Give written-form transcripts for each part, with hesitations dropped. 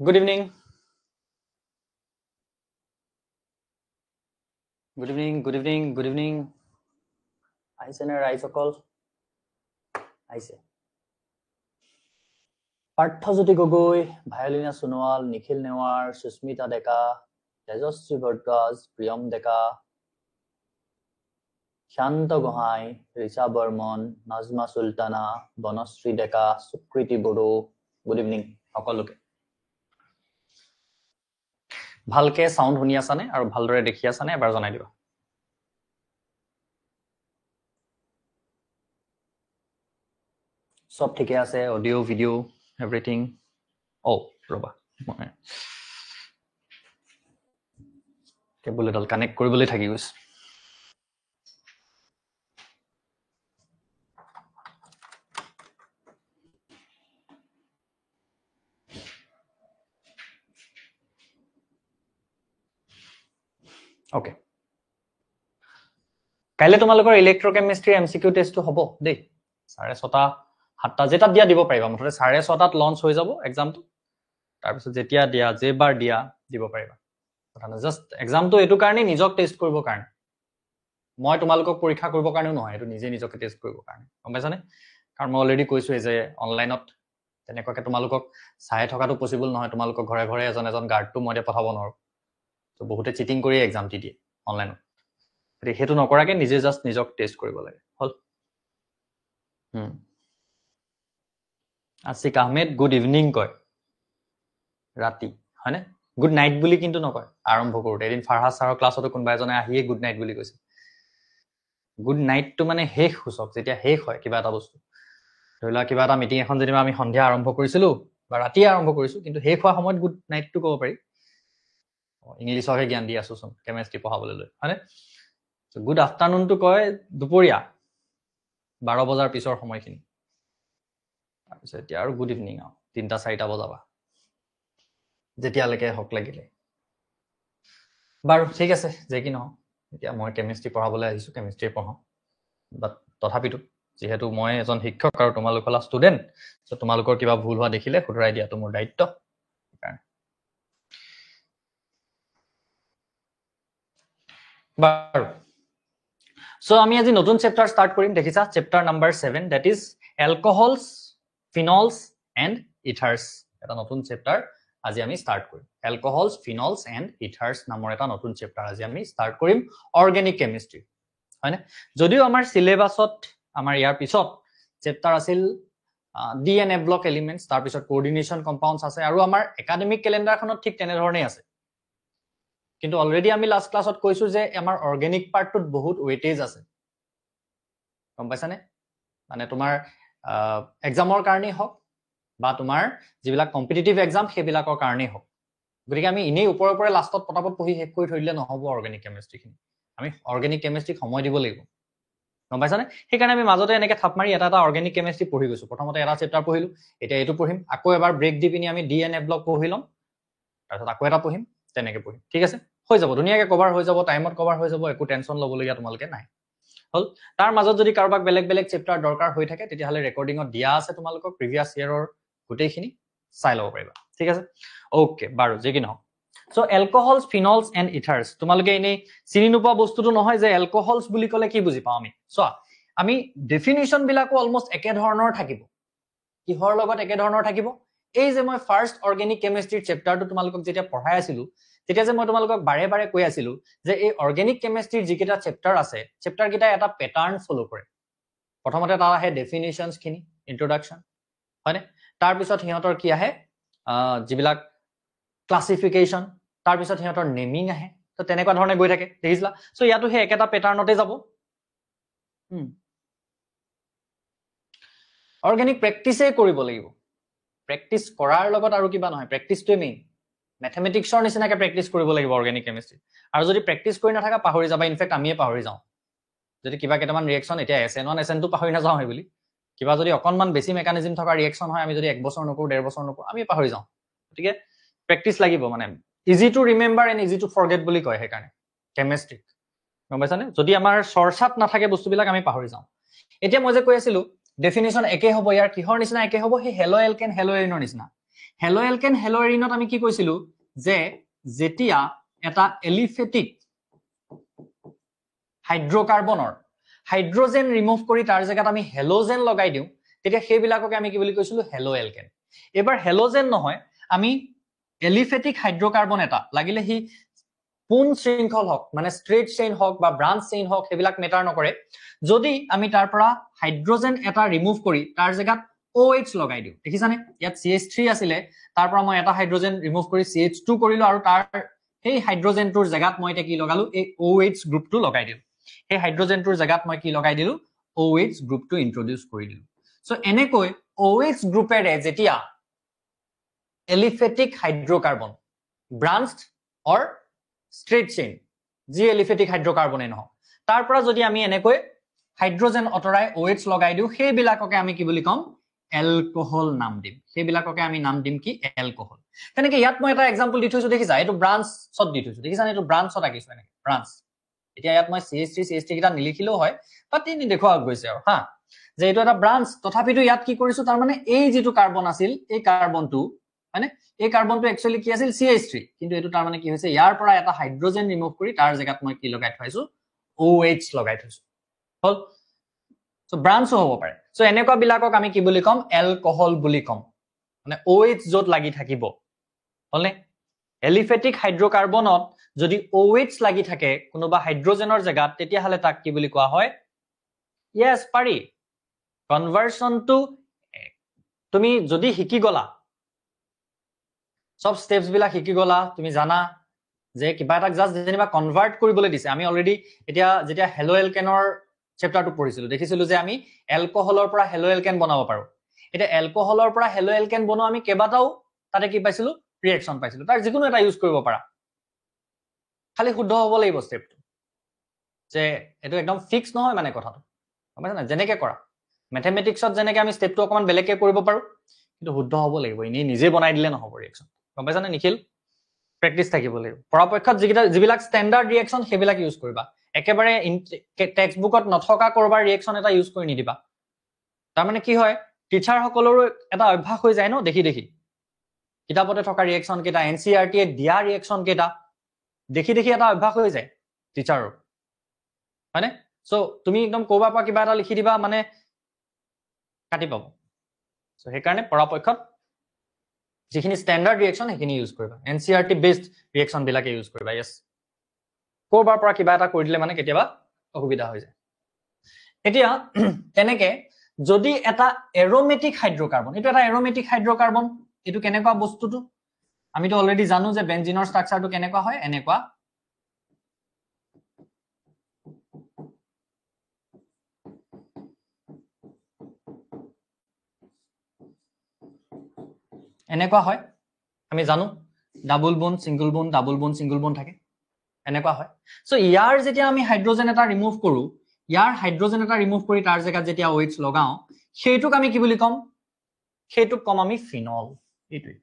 Good evening. Good evening. Good evening. Good evening. Aise na rise call. Aise. Parthajoti Gogoi, Violina Sunwal, Nikhil Newar, Susmita Deka, Tejaswi Bhattacharya, Priyam Deka, Shanta Gohai, Risha Burman, Nazma Sultana, Bonasri Deka, Sukriti Bodo. Good evening. সকলোকে ভালকে sound শুনি আছানে আৰু ভালদৰে দেখি আছানে এবাৰ জনাই দিবা সব ঠিকে আছে অডিও ভিডিও এভৰিথিং ও ৰবা মই কেবল এডাল কানেক্ট কৰিবলৈ থাকি গৈছে Okay. কাইলে তোমালোকৰ ইলেক্ট্ৰোকেমিষ্ট্ৰি এমসিকিউ টেষ্টটো হ'ব দেই 6:30 7টা যেটা দিয়া দিব পাৰিবা মুঠতে 6:30টাত লঞ্চ হৈ যাব এক্সামটো তাৰ পিছত যেতিয়া দিয়া যেবাৰ দিয়া দিব পাৰিবা কথা না জাস্ট এক্সামটো এটো কাৰণে নিজক টেষ্ট কৰিব কাৰণে মই তোমালোকক পৰীক্ষা কৰিব কাৰণে নহয় এটো নিজে নিজকে টেষ্ট কৰিব কাৰণে গম পাইছানে কাৰণ মই অলৰেডি কৈছো যে অনলাইনত তেনেকুৱাকে তোমালোকক চাই থকাটো পসিবল নহয় তোমালোকক ঘৰে ঘৰে এজন গাৰ্ডটো মই পঠাব নোৱাৰো তো বহুতে চিটিং কৰি এক্সাম দি দিয়ে অনলাইনত হেতু নকৰাকে নিজে জাস্ট নিজক টেষ্ট কৰিব লাগে হল আসিক আহমেদ গুড ইভিনিং কয় ৰাতি হয়নে গুড নাইট বুলি কিন্তু নকয় আৰম্ভ কৰোতে এদিন ফাৰহাজ ছাৰৰ ক্লাছতো কোনবা এজনে আহিয়ে গুড নাইট বুলি কৈছে গুড নাইট তো মানে শেষ সূচক যেতিয়া শেষ হয় কিবা এটা বস্তু ধৰিলা কিবা এটা মিটিং এখন যেনিবা আমি সন্ধিয়া আৰম্ভ কৰিছিলো বা ৰাতি আৰম্ভ কৰিছো কিন্তু শেষ হোৱা সময়ত গুড নাইট তো ক'ব পাৰি ইংলিছৰে জ্ঞান দি আছো কেমিষ্ট্ৰি পঢ়াবলৈ লৈ হয়নে So good afternoon to কয় দুপৰীয়া 12 বজাৰ পিছৰ সময়খিনি তাৰপিছত এতিয়া আৰু গুড ইভিনিং 3টা 4টা বজাবা যেতিয়ালৈকে হক লাগিলে বাৰু ঠিক আছে যে কি নহয় এতিয়া মই কেমিষ্ট্ৰি পঢ়াবলৈ আহিছো কেমিষ্ট্ৰি পঢ়াও বাট তথাপিতো যেহেতু মই এজন শিক্ষক আৰু তোমালোক হলা ষ্টুডেন্ট সো তোমালোকৰ কিবা ভুল হোৱা দেখিলে শুধৰাই দিয়াটো মোৰ দায়িত্ব বাৰু So আমি আজি নতুন চ্যাপ্টাৰ স্টাৰ্ট কৰিম দেখিছা chapter number 7 that is alcohols phenols and ethers এটা নতুন চ্যাপ্টাৰ আজি আমি স্টাৰ্ট কৰিম alcohols phenols and ethers নামৰ এটা নতুন চ্যাপ্টাৰ আজি আমি স্টাৰ্ট কৰিম অৰ্গেনিক কেমিষ্ট্ৰি হয়নে যদিও আমাৰ সিলেবাসত আমাৰ ইয়াৰ পিছত চ্যাপ্টাৰ আছিল ডিএনএ ব্লক এলিমেন্টস তাৰ পিছত কোঅৰ্ডিনেশন কম্পাউণ্ডস আছে আৰু আমাৰ একাডেমিক ক্যালেন্ডাৰখনত ঠিক তেনে ধৰণে আছে কিন্তু অলৰেডি আমি লাস্ট ক্লাছত কৈছো যে আমাৰ অৰ্গেনিক পাৰ্টটোত বহুত ওয়েটেজ আছে গম পাইছানে মানে তোমাৰ এক্সামৰ কাৰণে হক বা তোমাৰ যিবিলাক কম্পিটিটিভ এক্সাম সেইবিলাকৰ কাৰণে হক গতিকে আমি ইনেই ওপৰে লাষ্টত পটাপট পঢ়ি শেষ কৰি থৈলে নহব অৰ্গেনিক কেমিষ্ট্ৰিখিনি আমি অৰ্গেনিক কেমিষ্ট্ৰিক সময় দিব লাগিব গম পাইছানে সেইকাৰণে আমি মাজতে এনেকৈ থাপ মাৰি এটা অৰ্গেনিক কেমিষ্ট্ৰি পঢ়ি গৈছো প্ৰথমতে এটা চ্যাপ্টাৰ পঢ়িলো এতিয়া এটো পঢ়িম আকৌ এবাৰ ব্ৰেক দি পিনি আমি ডিএনএ ব্লক পঢ়িলম তাৰপিছত আকৌ এটা পঢ়িম তেনেকৈ পঢ়িম ঠিক আছে হৈ যাব ধুনিয়াকে কভাৰ হৈ যাব টাইমত কভাৰ হৈ যাব একো টেনচন লবলগীয়া তোমালকে নাই হল তাৰ মাজত যদি কাৰোবাক বেলেগ চ্যাপ্টাৰ দৰকাৰ হৈ থাকে তেতিয়া হলে ৰেকৰ্ডিংত দিয়া আছে তোমালোকক প্ৰিভিয়াস ইয়াৰৰ গুটেইখিনি চাই লব পাৰিবা ঠিক আছে ওকে বাৰু যে কি নহক সো এলকহলস ফিনলস এন্ড ইথাৰ্স তোমালোকে এনে চিনি নোপোৱা বস্তুটো নহয় যে এলকহলস বুলি ক'লে কি বুজি পাও আমি ডেফিনিশন বিলাকো অলমোস্ট একে ধৰণৰ থাকিব কিহৰ লগত একে ধৰণৰ থাকিব এই যে মই ফাৰ্স্ট অৰ্গেনিক কেমিষ্ট্ৰিৰ চ্যাপ্টাৰটো তোমালোকক যেতিয়া পঢ়াই আছিলো তেতিয়া যে মই তোমালোকক বাৰে কৈ আছিলো যে এই অৰ্গেনিক কেমিষ্ট্ৰিৰ যিকেইটা চ্যাপ্টাৰ আছে চ্যাপ্টাৰ কেইটা এটা প্যাটাৰ্ন ফলো কৰে প্ৰথমতে তাৰ আহে ডেফিনিশনস খিনি ইন্ট্ৰোডাকশন হয়নে তাৰ পিছত হিহঁতৰ কি আহে যিবিলাক ক্লাসিফিকেশন তাৰ পিছত হিহঁতৰ নেমিং আহে তো তেনেকুৱা ধৰণে গৈ থাকে দেখিছলা সো ইয়াতো হে একেটা প্যাটাৰ্নতে যাব অৰ্গেনিক প্ৰেক্টিসে কৰিব লাগিব প্ৰেক্টিস কৰাৰ লগত আৰু কিবা নহয় প্ৰেক্টিসটোৱে মেইন ম্যাথমেটিক্সৰ নিচিনাকে প্ৰেক্টিস কৰিব লাগিব অৰ্গেনিক কেমিষ্ট্ৰি আৰু যদি প্ৰেক্টিস কৰি নাথাকা পাহৰি যাবা ইনফেক্ট আমিয়ে পাহৰি যাওঁ যদি কিবা কেটামান ৰিঅ্যাকশন এতিয়া SN1 SN2 পাহৰি না যাওঁ হে বুলি কিবা যদি অকনমান বেছি মেকানিজম থকা ৰিঅ্যাকশন হয় আমি যদি 1 বছৰ নকৰো 1.5 বছৰ নকৰো আমি পাহৰি যাওঁ ঠিক আছে প্ৰেক্টিস লাগিব মানে easy to remember and easy to forget বুলি কয় হে কাৰণে কেমিষ্ট্ৰি গম পাইছানে যদি আমাৰ চৰ্চাত নাথাকে বস্তুবিলাক আমি পাহৰি যাওঁ এতিয়া মই যে কৈ আছিলো ডেফিনিশন একে হ'ব ইয়াৰ কিহৰ নিচিনা একে হ'ব হে হেলো এলকেন হেলো এৰিনৰ নিচিনা হেলো এলকেন হেলো এৰিনত আমি কি কৈছিলো যে যেতিয়া এটা এলিফেটিক হাইড্ৰকাৰ্বনৰ হাইড্ৰোজেন ৰিমুভ কৰি তাৰ জায়গাত আমি হেলোজেন লগাই দিওঁ তেতিয়া সেইবিলাককে আমি কি বুলি কৈছিলো হেলো এলকেন এবাৰ হেলোজেন নহয় আমি এলিফেটিক হাইড্ৰকাৰ্বন এটা লাগিলে হি পোন শৃংখল হওক মানে ষ্ট্ৰেট চেইন হওক বা ব্ৰাঞ্চ চেইন হওক সেইবিলাক মেটাৰ নকৰে যদি আমি তাৰ পৰা হাইড্ৰোজেন এটা ৰিমুভ কৰি তাৰ জায়গাত OH লগাই দিওঁ দেখিছানে ইয়াত CH3 আছিলে তাৰ পৰা মই এটা হাইড্ৰোজেন ৰিমুভ কৰি CH2 কৰিলো আৰু তাৰ সেই হাইড্ৰোজেনটোৰ জায়গাত মই এটা কি লগালো এই OH গ্ৰুপটো লগাই দিলো এই হাইড্ৰোজেনটোৰ জায়গাত মই কি লগাই দিলো OH গ্ৰুপটো ইন্ট্ৰোডিউস কৰি দিলো সো এনেকৈ OH গ্ৰুপেৰে যেতিয়া এলিফেটিক হাইড্ৰকাৰ্বন ব্ৰাঞ্চড অৰ স্ট্ৰেট চেইন যি এলিফেটিক হাইড্ৰকাৰ্বনে নহয় তাৰ পৰা যদি আমি এনেকৈ হাইড্ৰোজেন অতৰাই OH লগাই দিও সেইবিলাককে আমি কি বুলি কম এলকোহল নাম দিম সেইবিলাককে আমি নাম দিম কি এলকোহল তেনেকে ইয়াত মই এটা এক্সাম্পল দি থৈছো দেখিছা এটো ব্ৰাঞ্চত দি থৈছো দেখিছা এটো ব্ৰাঞ্চত আকিছো এনেকে ব্ৰাঞ্চ এতিয়া ইয়াত মই CH3 কিটা নিলিখিলেও হয় বাট ইনি দেখুৱা গৈছে আৰু হা যে এটো এটা ব্ৰাঞ্চ তথাপিতো ইয়াত কি কৰিছো তাৰ মানে এই যেটো কাৰ্বন আছিল এই কাৰ্বনটো মানে এই কাৰ্বনটো একচুয়ালি কি আছিল CH3 কিন্তু এটো তাৰ মানে কি হৈছে ইয়াৰ পৰা এটা হাইড্ৰোজেন ৰিমুভ কৰি তাৰ জায়গাত মই কি লগাই থৈছো OH লগাই থৈছো হল সো ব্ৰাঞ্চও হ'ব পাৰে সো এনেকুৱা বিলাকক আমি কি বুলি কম এলকোহল বুলি কম মানে OH যত লাগি থাকিব হলনে এলিফেটিক হাইড্ৰকাৰ্বনত যদি OH লাগি থাকে কোনোবা হাইড্ৰোজেনৰ জায়গাত তেতিয়া হলে তাক কি বুলি কোৱা হয় yes পাৰি কনভাৰ্সন টু তুমি যদি শিকি গলা সব স্টেপস বিলাক শিকি গলা তুমি জানা যে কিবা এটা জাস্ট যেনিবা কনভাৰ্ট কৰিবলৈ দিছে আমি অলৰেডি এতিয়া যেতিয়া হেলো এলকেনৰ চেপ্টাৰটো পঢ়িছিলো দেখিছিলো যে আমি এলকোহলৰ পৰা হেলো এলকেন বনাব পাৰো এটা এলকোহলৰ পৰা হেলো এলকেন বনোৱা আমি কেবাটাও তাতে কি পাইছিলো ৰিঅ্যাকশন পাইছিলো তাৰ যিকোনো এটা ইউজ কৰিব পাৰা খালি শুদ্ধ হ'ব লাগিব স্টেপটো যে এটো একদম ফিক্স নহয় মানে কথাটো বুজিছা না যেনেকে কৰা ম্যাথমেটিক্সত যেনেকে আমি স্টেপটো অকমান বেলেগকে কৰিব পাৰো কিন্তু শুদ্ধ হ'ব লাগিব ইনি নিজে বনাই দিলে নহব ৰিঅ্যাকশন গম পাইছা না নিখিল প্ৰেক্টিস থাকিব লাগিব পৰাপক্ষত যিবিলাক স্ট্যান্ডাৰ্ড ৰিঅ্যাকশন সেইবিলাক ইউজ কৰিবা একেবাৰে টেক্সট বুকত নথকা কৰবাৰ ৰিঅ্যাকশন এটা ইউজ কৰি নিদিবা তাৰ মানে কি হয় টিচাৰ সকলৰো এটা অভ্যাস হৈ যায় ন দেখি দেখি কিতাপতে থকা ৰিঅ্যাকশন কেটা NCERT এ দিয়া ৰিঅ্যাকশন কেটা দেখি দেখি এটা অভ্যাস হৈ যায় টিচাৰৰ মানে সো তুমি একদম কোবা পা কিবা এটা লিখি দিবা মানে কাটি পাব সো হে কাৰণে পৰাপক্ষত যিখিনি স্ট্যান্ডাৰ্ড ৰিঅ্যাকশন হেখিনি ইউজ কৰিবা NCERT বেসড ৰিঅ্যাকশন বিলাকে ইউজ কৰিবা यस কোবাৰ পৰা কিবা এটা কৰি দিলে মানে কেতিয়াবা অসুবিধা হৈ যায় এতিয়া তেনেকে যদি এটা এৰোমেটিক হাইড্ৰকাৰ্বন এটো এটা এৰোমেটিক হাইড্ৰকাৰ্বন এটো কেনেকুৱা বস্তুটো আমিতো অলৰেডি জানো যে বেনজিনৰ ষ্ট্ৰাকচাৰটো কেনেকুৱা হয় এনেকুৱা এনেকুৱা হয় আমি জানো ডাবল বন্ড সিঙ্গল বন্ড থাকে এনেকুৱা হয় সো ইয়াৰ যেতিয়া আমি হাইড্ৰোজেন এটা ৰিমুভ কৰো ইয়াৰ হাইড্ৰোজেন এটা ৰিমুভ কৰি তাৰ জায়গাত যেতিয়া OH লগাও সেইটোক আমি কি বুলি কম সেইটোক কম আমি ফিনল এইটোই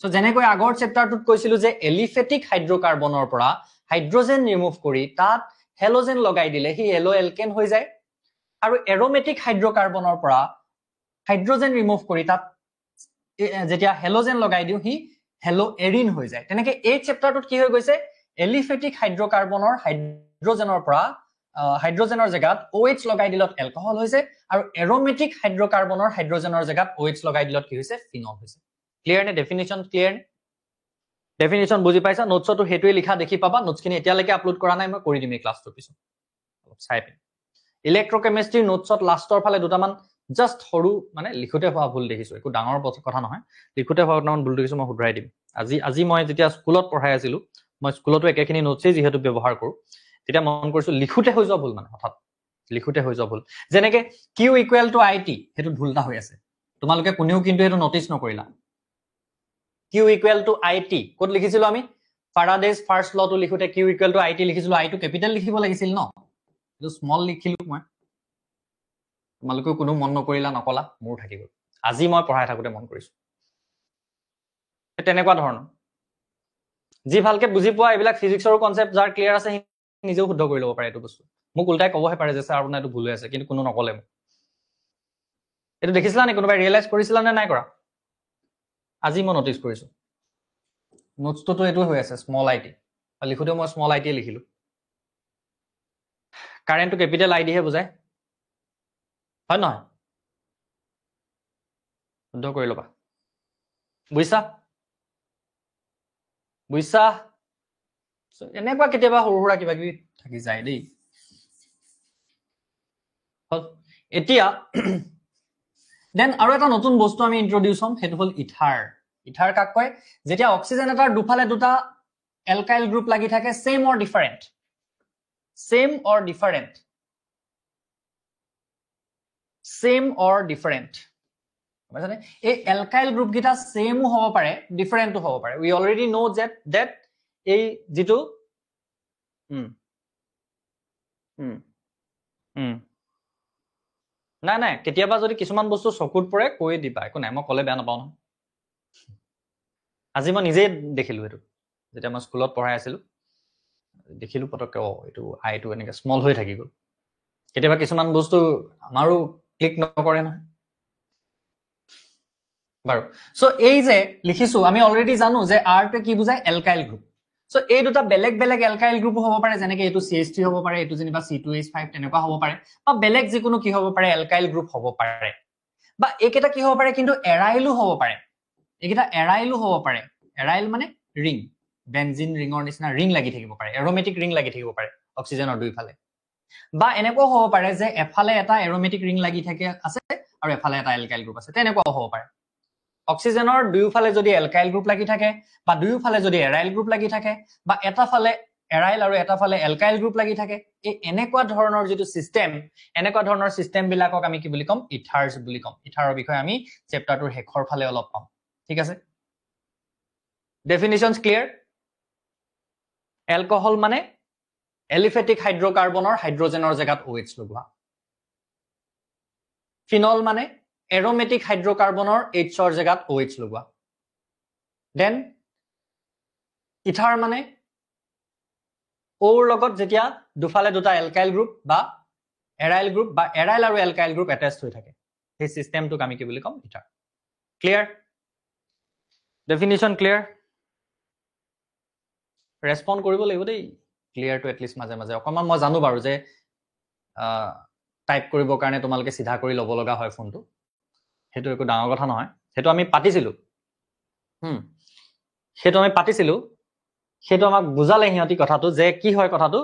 সো যেনেকৈ আগৰ চেপ্টাৰটোত কৈছিলো যে এলিফেটিক হাইড্ৰকাৰ্বনৰ পৰা হাইড্ৰোজেন ৰিমুভ কৰি তাত হেলোজেন লগাই দিলে হি হেলো এলকেন হৈ যায় আৰু এৰোমেটিক হাইড্ৰকাৰ্বনৰ পৰা হাইড্ৰোজেন ৰিমুভ কৰি তাত যেতিয়া হেলোজেন লগাই দিও হি হেলো এৰিন হৈ যায় তেনেকে এই চেপ্টাৰটোত কি হৈ গৈছে এলিফেটিক হাইড্ৰকাৰ্বনৰ হাইড্ৰোজেনৰ পৰা হাইড্ৰোজেনৰ জায়গাত OH লগাই দিলত এলকোহল হৈছে আৰু এৰোমেটিক হাইড্ৰকাৰ্বনৰ হাইড্ৰোজেনৰ জায়গাত OH লগাই দিলত কি হৈছে ফিনল হৈছে ক্লিয়াৰ নে ডেফিনিশন ক্লিয়াৰ ডেফিনিশন বুজি পাইছা নোটছটো হেতুই লিখা দেখি পাবা নোটছখিনি এতিয়ালৈকে আপলোড কৰা নাই মই কৰি দিম এই ক্লাছটো পিছত অলপ চাই পিন ইলেক্ট্ৰোকেমিস্ট্ৰি নোটছত লাষ্টৰ ফালে দুটামান জাস্ট হৰু মানে লিখোতে হোৱা ভুল দেখিছো একো ডাঙৰ কথা নহয় লিখোতে হোৱা দুটামান ভুল দেখিছো মই শুধৰাই দিম আজি মই যেতিয়া স্কুলত পঢ়াই আছিলো মই স্কুলতো একেখিনি নোটছই যেহেতু ব্যৱহাৰ কৰো তেতিয়া মন কৰিছো লিখোতে হৈ যোৱা ভুল মানে হঠাৎ লিখোতে হৈ যোৱা ভুল যেনেকে Q = IT হেতু ভুলটা হৈ আছে তোমালোকে কোনেও কিন্তু এটো নোটিস নকৰিলা Q = IT কত লিখিছিলো আমি ফাৰাডেজ ফাৰ্স্ট লটো লিখোতে Q = IT লিখিছিলো I টো ক্যাপিটাল লিখিব লাগিছিল ন এটো স্মল লিখিলো মই তোমালোকে কোনো মন নকৰিলা নকলা মোৰ থাকি গল আজি মই পঢ়াই থাকোতে মন কৰিছো তেনেকুৱা ধৰণৰ যি ভালকে বুজি পোৱা এইবিলাক ফিজিক্সৰ কনসেপ্ট যাৰ ক্লিয়াৰ আছে নিজেও শুদ্ধ কৰি ল'ব পাৰে এটো বস্তু মোক উল্টাই কবহে পাৰে যে স্যাৰ আপোনাৰ এটো ভুল হৈ আছে কিন্তু কোনো নকলে এটো দেখিছিলা নে কোনোবাই ৰিয়েলাইজ কৰিছিলা নে নাই কৰা আজি মই নটিস কৰিছো নোটছটো তো এটো হৈ আছে স্মল আইটি লিখোতে মই স্মল আইটি লিখিলো কারেন্ট টু ক্যাপিটাল আইডি হে বুজায় হয় নহয় শুদ্ধ কৰি লবা বুইছা বুইছা এনেকুৱা কেতিয়াবা সৰু সৰু কিবা কিবি থাকি যায় দেই এতিয়া দেন আৰু এটা নতুন বস্তু আমি ইন্ট্ৰোডিউস হম হেতু হল ইথাৰ ইথাৰ কাক কয় যেতিয়া অক্সিজেন এটাৰ দুফালে দুটা এলকাইল গ্ৰুপ লাগি থাকে same or different same or different বুঝানে এই অ্যালকাইল গ্রুপ গিটা সেম ও হ'ব পাৰে ডিফাৰেন্ট ও হ'ব পাৰে we already know that এই যেটো না না কেতিয়াবা যদি কিছুমান বস্তু চকুত পৰে কৈ দিবা একো নাই মই কলে বেয়া নাপাও না আজি মই নিজে দেখিলো এটো যেতিয়া মই স্কুলত পঢ়াই আছিল দেখিলো পটকে এটো আইটো এনেকে স্মল হৈ থাকি গল কেতিয়াবা কিছুমান বস্তু আমাৰো ক্লিক নকৰে না বাৰু সো এই যে লিখিছো আমি অলৰেডি জানো যে R তে কি বুজায় এলকাইল গ্ৰুপ সো এই দুটা বেলেগ বেলেগ এলকাইল গ্ৰুপ হ'ব পাৰে যেনেকে এটো CH3 হ'ব পাৰে এটো যেনিবা C2H5 তেনেকুৱা হ'ব পাৰে বা বেলেগ যিকোনো কি হ'ব পাৰে এলকাইল গ্ৰুপ হ'ব পাৰে বা একেটা কি হ'ব পাৰে কিন্তু এৰাইলো হ'ব পাৰে একেটা এৰাইলো হ'ব পাৰে এৰাইল মানে ৰিং বেনজিন ৰিঙৰ নিচিনা ৰিং লাগি থাকিব পাৰে এৰোমেটিক ৰিং লাগি থাকিব পাৰে অক্সিজেনৰ দুইফালে বা এনেকুৱা হ'ব পাৰে যে এফালে এটা এৰোমেটিক ৰিং লাগি থাকে আছে আৰু এফালে এটা এলকাইল গ্ৰুপ আছে তেনেকুৱা হ'ব পাৰে অক্সিজেনৰ দুইফালে যদি এলকাইল গ্ৰুপ লাগি থাকে বা দুইফালে যদি এৰাইল গ্ৰুপ লাগি থাকে বা এটা ফালে এৰাইল আৰু এটা ফালে এলকাইল গ্ৰুপ লাগি থাকে এই এনেকুৱা ধৰণৰ যেটো সিস্টেম এনেকুৱা ধৰণৰ সিস্টেম বিলাকক আমি কি বুলি কম ইথাৰ্স বুলি কম ইথাৰৰ বিষয়ে আমি চেপ্টাৰটোৰ হেখৰ ফালে অলপ পাম ঠিক আছে ডেফিনিশনস ক্লিয়াৰ এলকহল মানে এলিফেটিক হাইড্ৰোকাৰ্বনৰ হাইড্ৰোজেনৰ জায়গাত OH লগোৱা ফিনল মানে এৰোমেটিক হাইড্ৰোকাৰ্বনৰ H ৰ জায়গাত OH লগোৱা দেন ইথাৰ মানে ওৰ লগত যেতিয়া দুফালে দুটা এলকাইল গ্ৰুপ বা এৰাইল গ্ৰুপ বা এৰাইল আৰু এলকাইল গ্ৰুপ এটাচড হৈ থাকে সেই সিস্টেমটোক আমি কি বুলি কম ইথাৰ ক্লিয়াৰ ডেফিনিশন ক্লিয়াৰ ৰেসপন্ড কৰিব লাগিব দেই ক্লিয়াৰ টু এটলিষ্ট মাজে মাজে অকমান মই জানো বাৰু যে টাইপ কৰিবৰ কাৰণে তোমালোকে সিধা কৰি লব লগা হয় ফোনটো হেতু একো ডাঙৰ কথা নহয় হেতু আমি পাতিছিলো হেতু আমি পাতিছিলো হেতু আমাক বুজালে হিয়তি কথাটো যে কি হয় কথাটো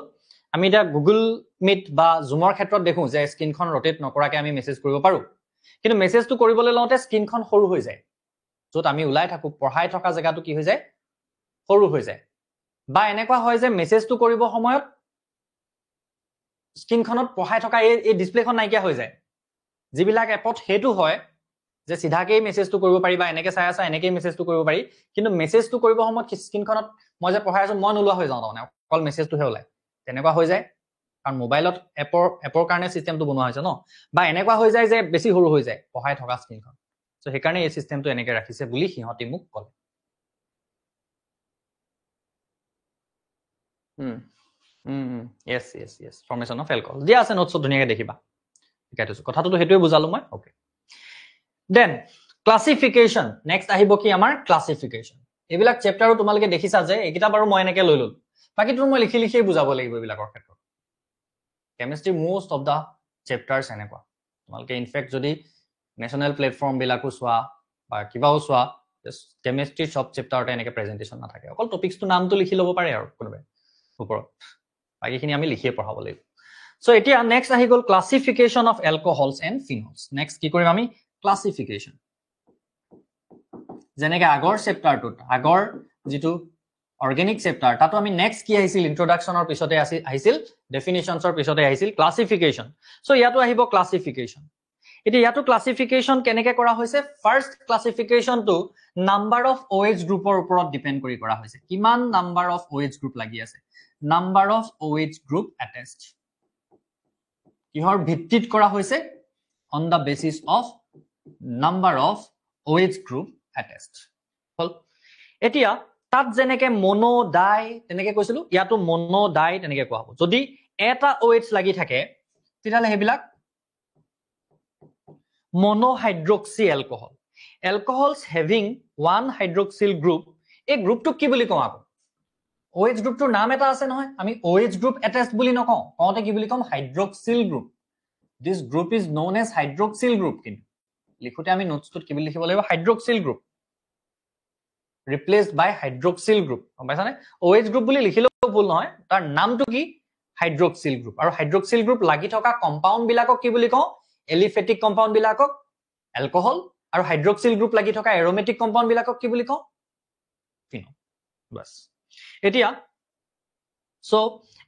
আমি এটা গুগল মিট বা জুমৰ ক্ষেত্ৰত দেখো যে স্ক্ৰিনখন ৰটেট নকৰাকে আমি মেসেজ কৰিব পাৰো কিন্তু মেসেজটো কৰিবলৈ লওঁতে স্ক্ৰিনখন সৰু হৈ যায় যত আমি উলাই থাকো পঢ়াই থকা জায়গাটো কি হৈ যায় সৰু হৈ যায় বা এনেকুৱা হয় যে মেসেজটো কৰিব সময়ত স্ক্ৰিনখনত পঢ়াই থকা এই ডিসপ্লেখন নাইকিয়া হৈ যায় যিবিলাক এপত হেতু হয় যে সিধাকেই মেসেজটো কৰিব পাৰি বা এনেকে চাই আছে এনেকেই মেসেজটো কৰিব পাৰি কিন্তু মেসেজটো কৰিব সময়ত স্ক্ৰিনখনত মই যে পঢ়াই আছো মই নোলোৱা হৈ যাওঁ মানে অকল মেসেজটোহে ওলাই তেনেকুৱা হৈ যায় কাৰণ মোবাইলত এপৰ কাৰণে সিস্টেমটো বনোৱা হৈছে ন বা এনেকুৱা হৈ যায় যে বেছি সৰু হৈ যায় পঢ়াই থকা স্ক্ৰিনখন সো সেই কাৰণে এই সিস্টেমটো এনেকে ৰাখিছে বুলি হিহতি মোক ক'লে yes formation of alcohol দিয়া আছে নোটছ ধুনিয়াকে দেখিবা শিকাইছো কথাটো তো হেতুৱে বুজালো মই ওকে দেন ক্লাসিফিকেশন নেক্সট আহিব কি আমাৰ ক্লাসিফিকেশন এবিলাক চেপ্টাৰো তোমালোকে দেখিছা যে একিটা বাৰু মই এনেকে লৈ লল বাকি তুমি মই লিখি লিখি বুজাব লাগিব এবিলাকৰ ক্ষেত্ৰত কেমিষ্ট্ৰি মোস্ট অফ দা চেপ্টাৰস এনেকুৱা তোমালোকে ইনফেক্ট যদি নেশনাল প্লেটফৰ্ম বিলাকো চোৱা বা কিবাও চোৱা কেমিষ্ট্ৰি সব চেপ্টাৰতে এনেকে প্ৰেজেন্টেশন নাথাকে অকল টপিকসটো নামটো লিখি লব পাৰে আৰু কোনোবাই ওপৰত বাকিখিনি আমি লিখিয়ে পঢ়াব লাগিব সো এতিয়া নেক্সট আহি গল ক্লাসিফিকেশন অফ এলকহলস এন্ড ফিনলস নেক্সট কি কৰিম আমি ক্লাসিফিকেশন যেনেকে আগৰ চেপ্টাৰটোত আগৰ যেটো অৰ্গেনিক চেপ্টাৰ তাতো আমি নেক্সট কি আহিছিল ইন্ট্ৰোডাকশনৰ পিছতে আহিছিল ডেফিনিশনছৰ পিছতে আহিছিল ক্লাসিফিকেশন সো ইয়াতো আহিব ক্লাসিফিকেশন এতিয়া ইয়াতো ক্লাসিফিকেশন কেনেকে কৰা হৈছে ফাৰ্স্ট ক্লাসিফিকেশনটো নাম্বাৰ অফ OH গ্ৰুপৰ ওপৰত ডিপেন্ড কৰি কৰা হৈছে কিমান নাম্বাৰ অফ OH গ্ৰুপ লাগি আছে number of OH group attached কিহৰ ভিত্তিত কৰা হৈছে on the basis of number of OH group attached হল এতিয়া তাত যেনেকে মনো ডাই তেনেকে কৈছিলো ইয়াতো মনো ডাই তেনেকে কোৱা হ'ব যদি এটা OH লাগি থাকে তেতিয়ালে হেবিলাক monohydroxy alcohol. Alcohols having one hydroxyl group, এই গ্ৰুপটোক কি বুলি কওঁ আকৌ? OH গ্ৰুপটোৰ নাম এটা আছে নহয়, আমি OH গ্ৰুপ attached বুলি নকওঁ, কওঁতে কি বুলি কম? Hydroxyl group. This group is known as hydroxyl group. কিন্তু লিখোতে আমি নোটছটোত কি বুলি লিখিব লাগিব? Hydroxyl group, replaced by hydroxyl group. গম পাইছানে? OH গ্ৰুপ বুলি লিখিলেও ভুল নহয়, তাৰ নামটো কি? Hydroxyl group. আৰু হাইড্ৰক্সিল গ্ৰুপ লাগি থকা কম্পাউণ্ড বিলাকক কি বুলি কওঁ? এলিফেটিক কম্পাউণ্ড বিলাকক এলকহল, আৰু হাইড্ৰক্সিল গ্ৰুপ লাগি থকা এৰোমেটিক কম্পাউণ্ড বিলাকক কি বুলি কওঁ? ফিনল. বাস এতিয়া সো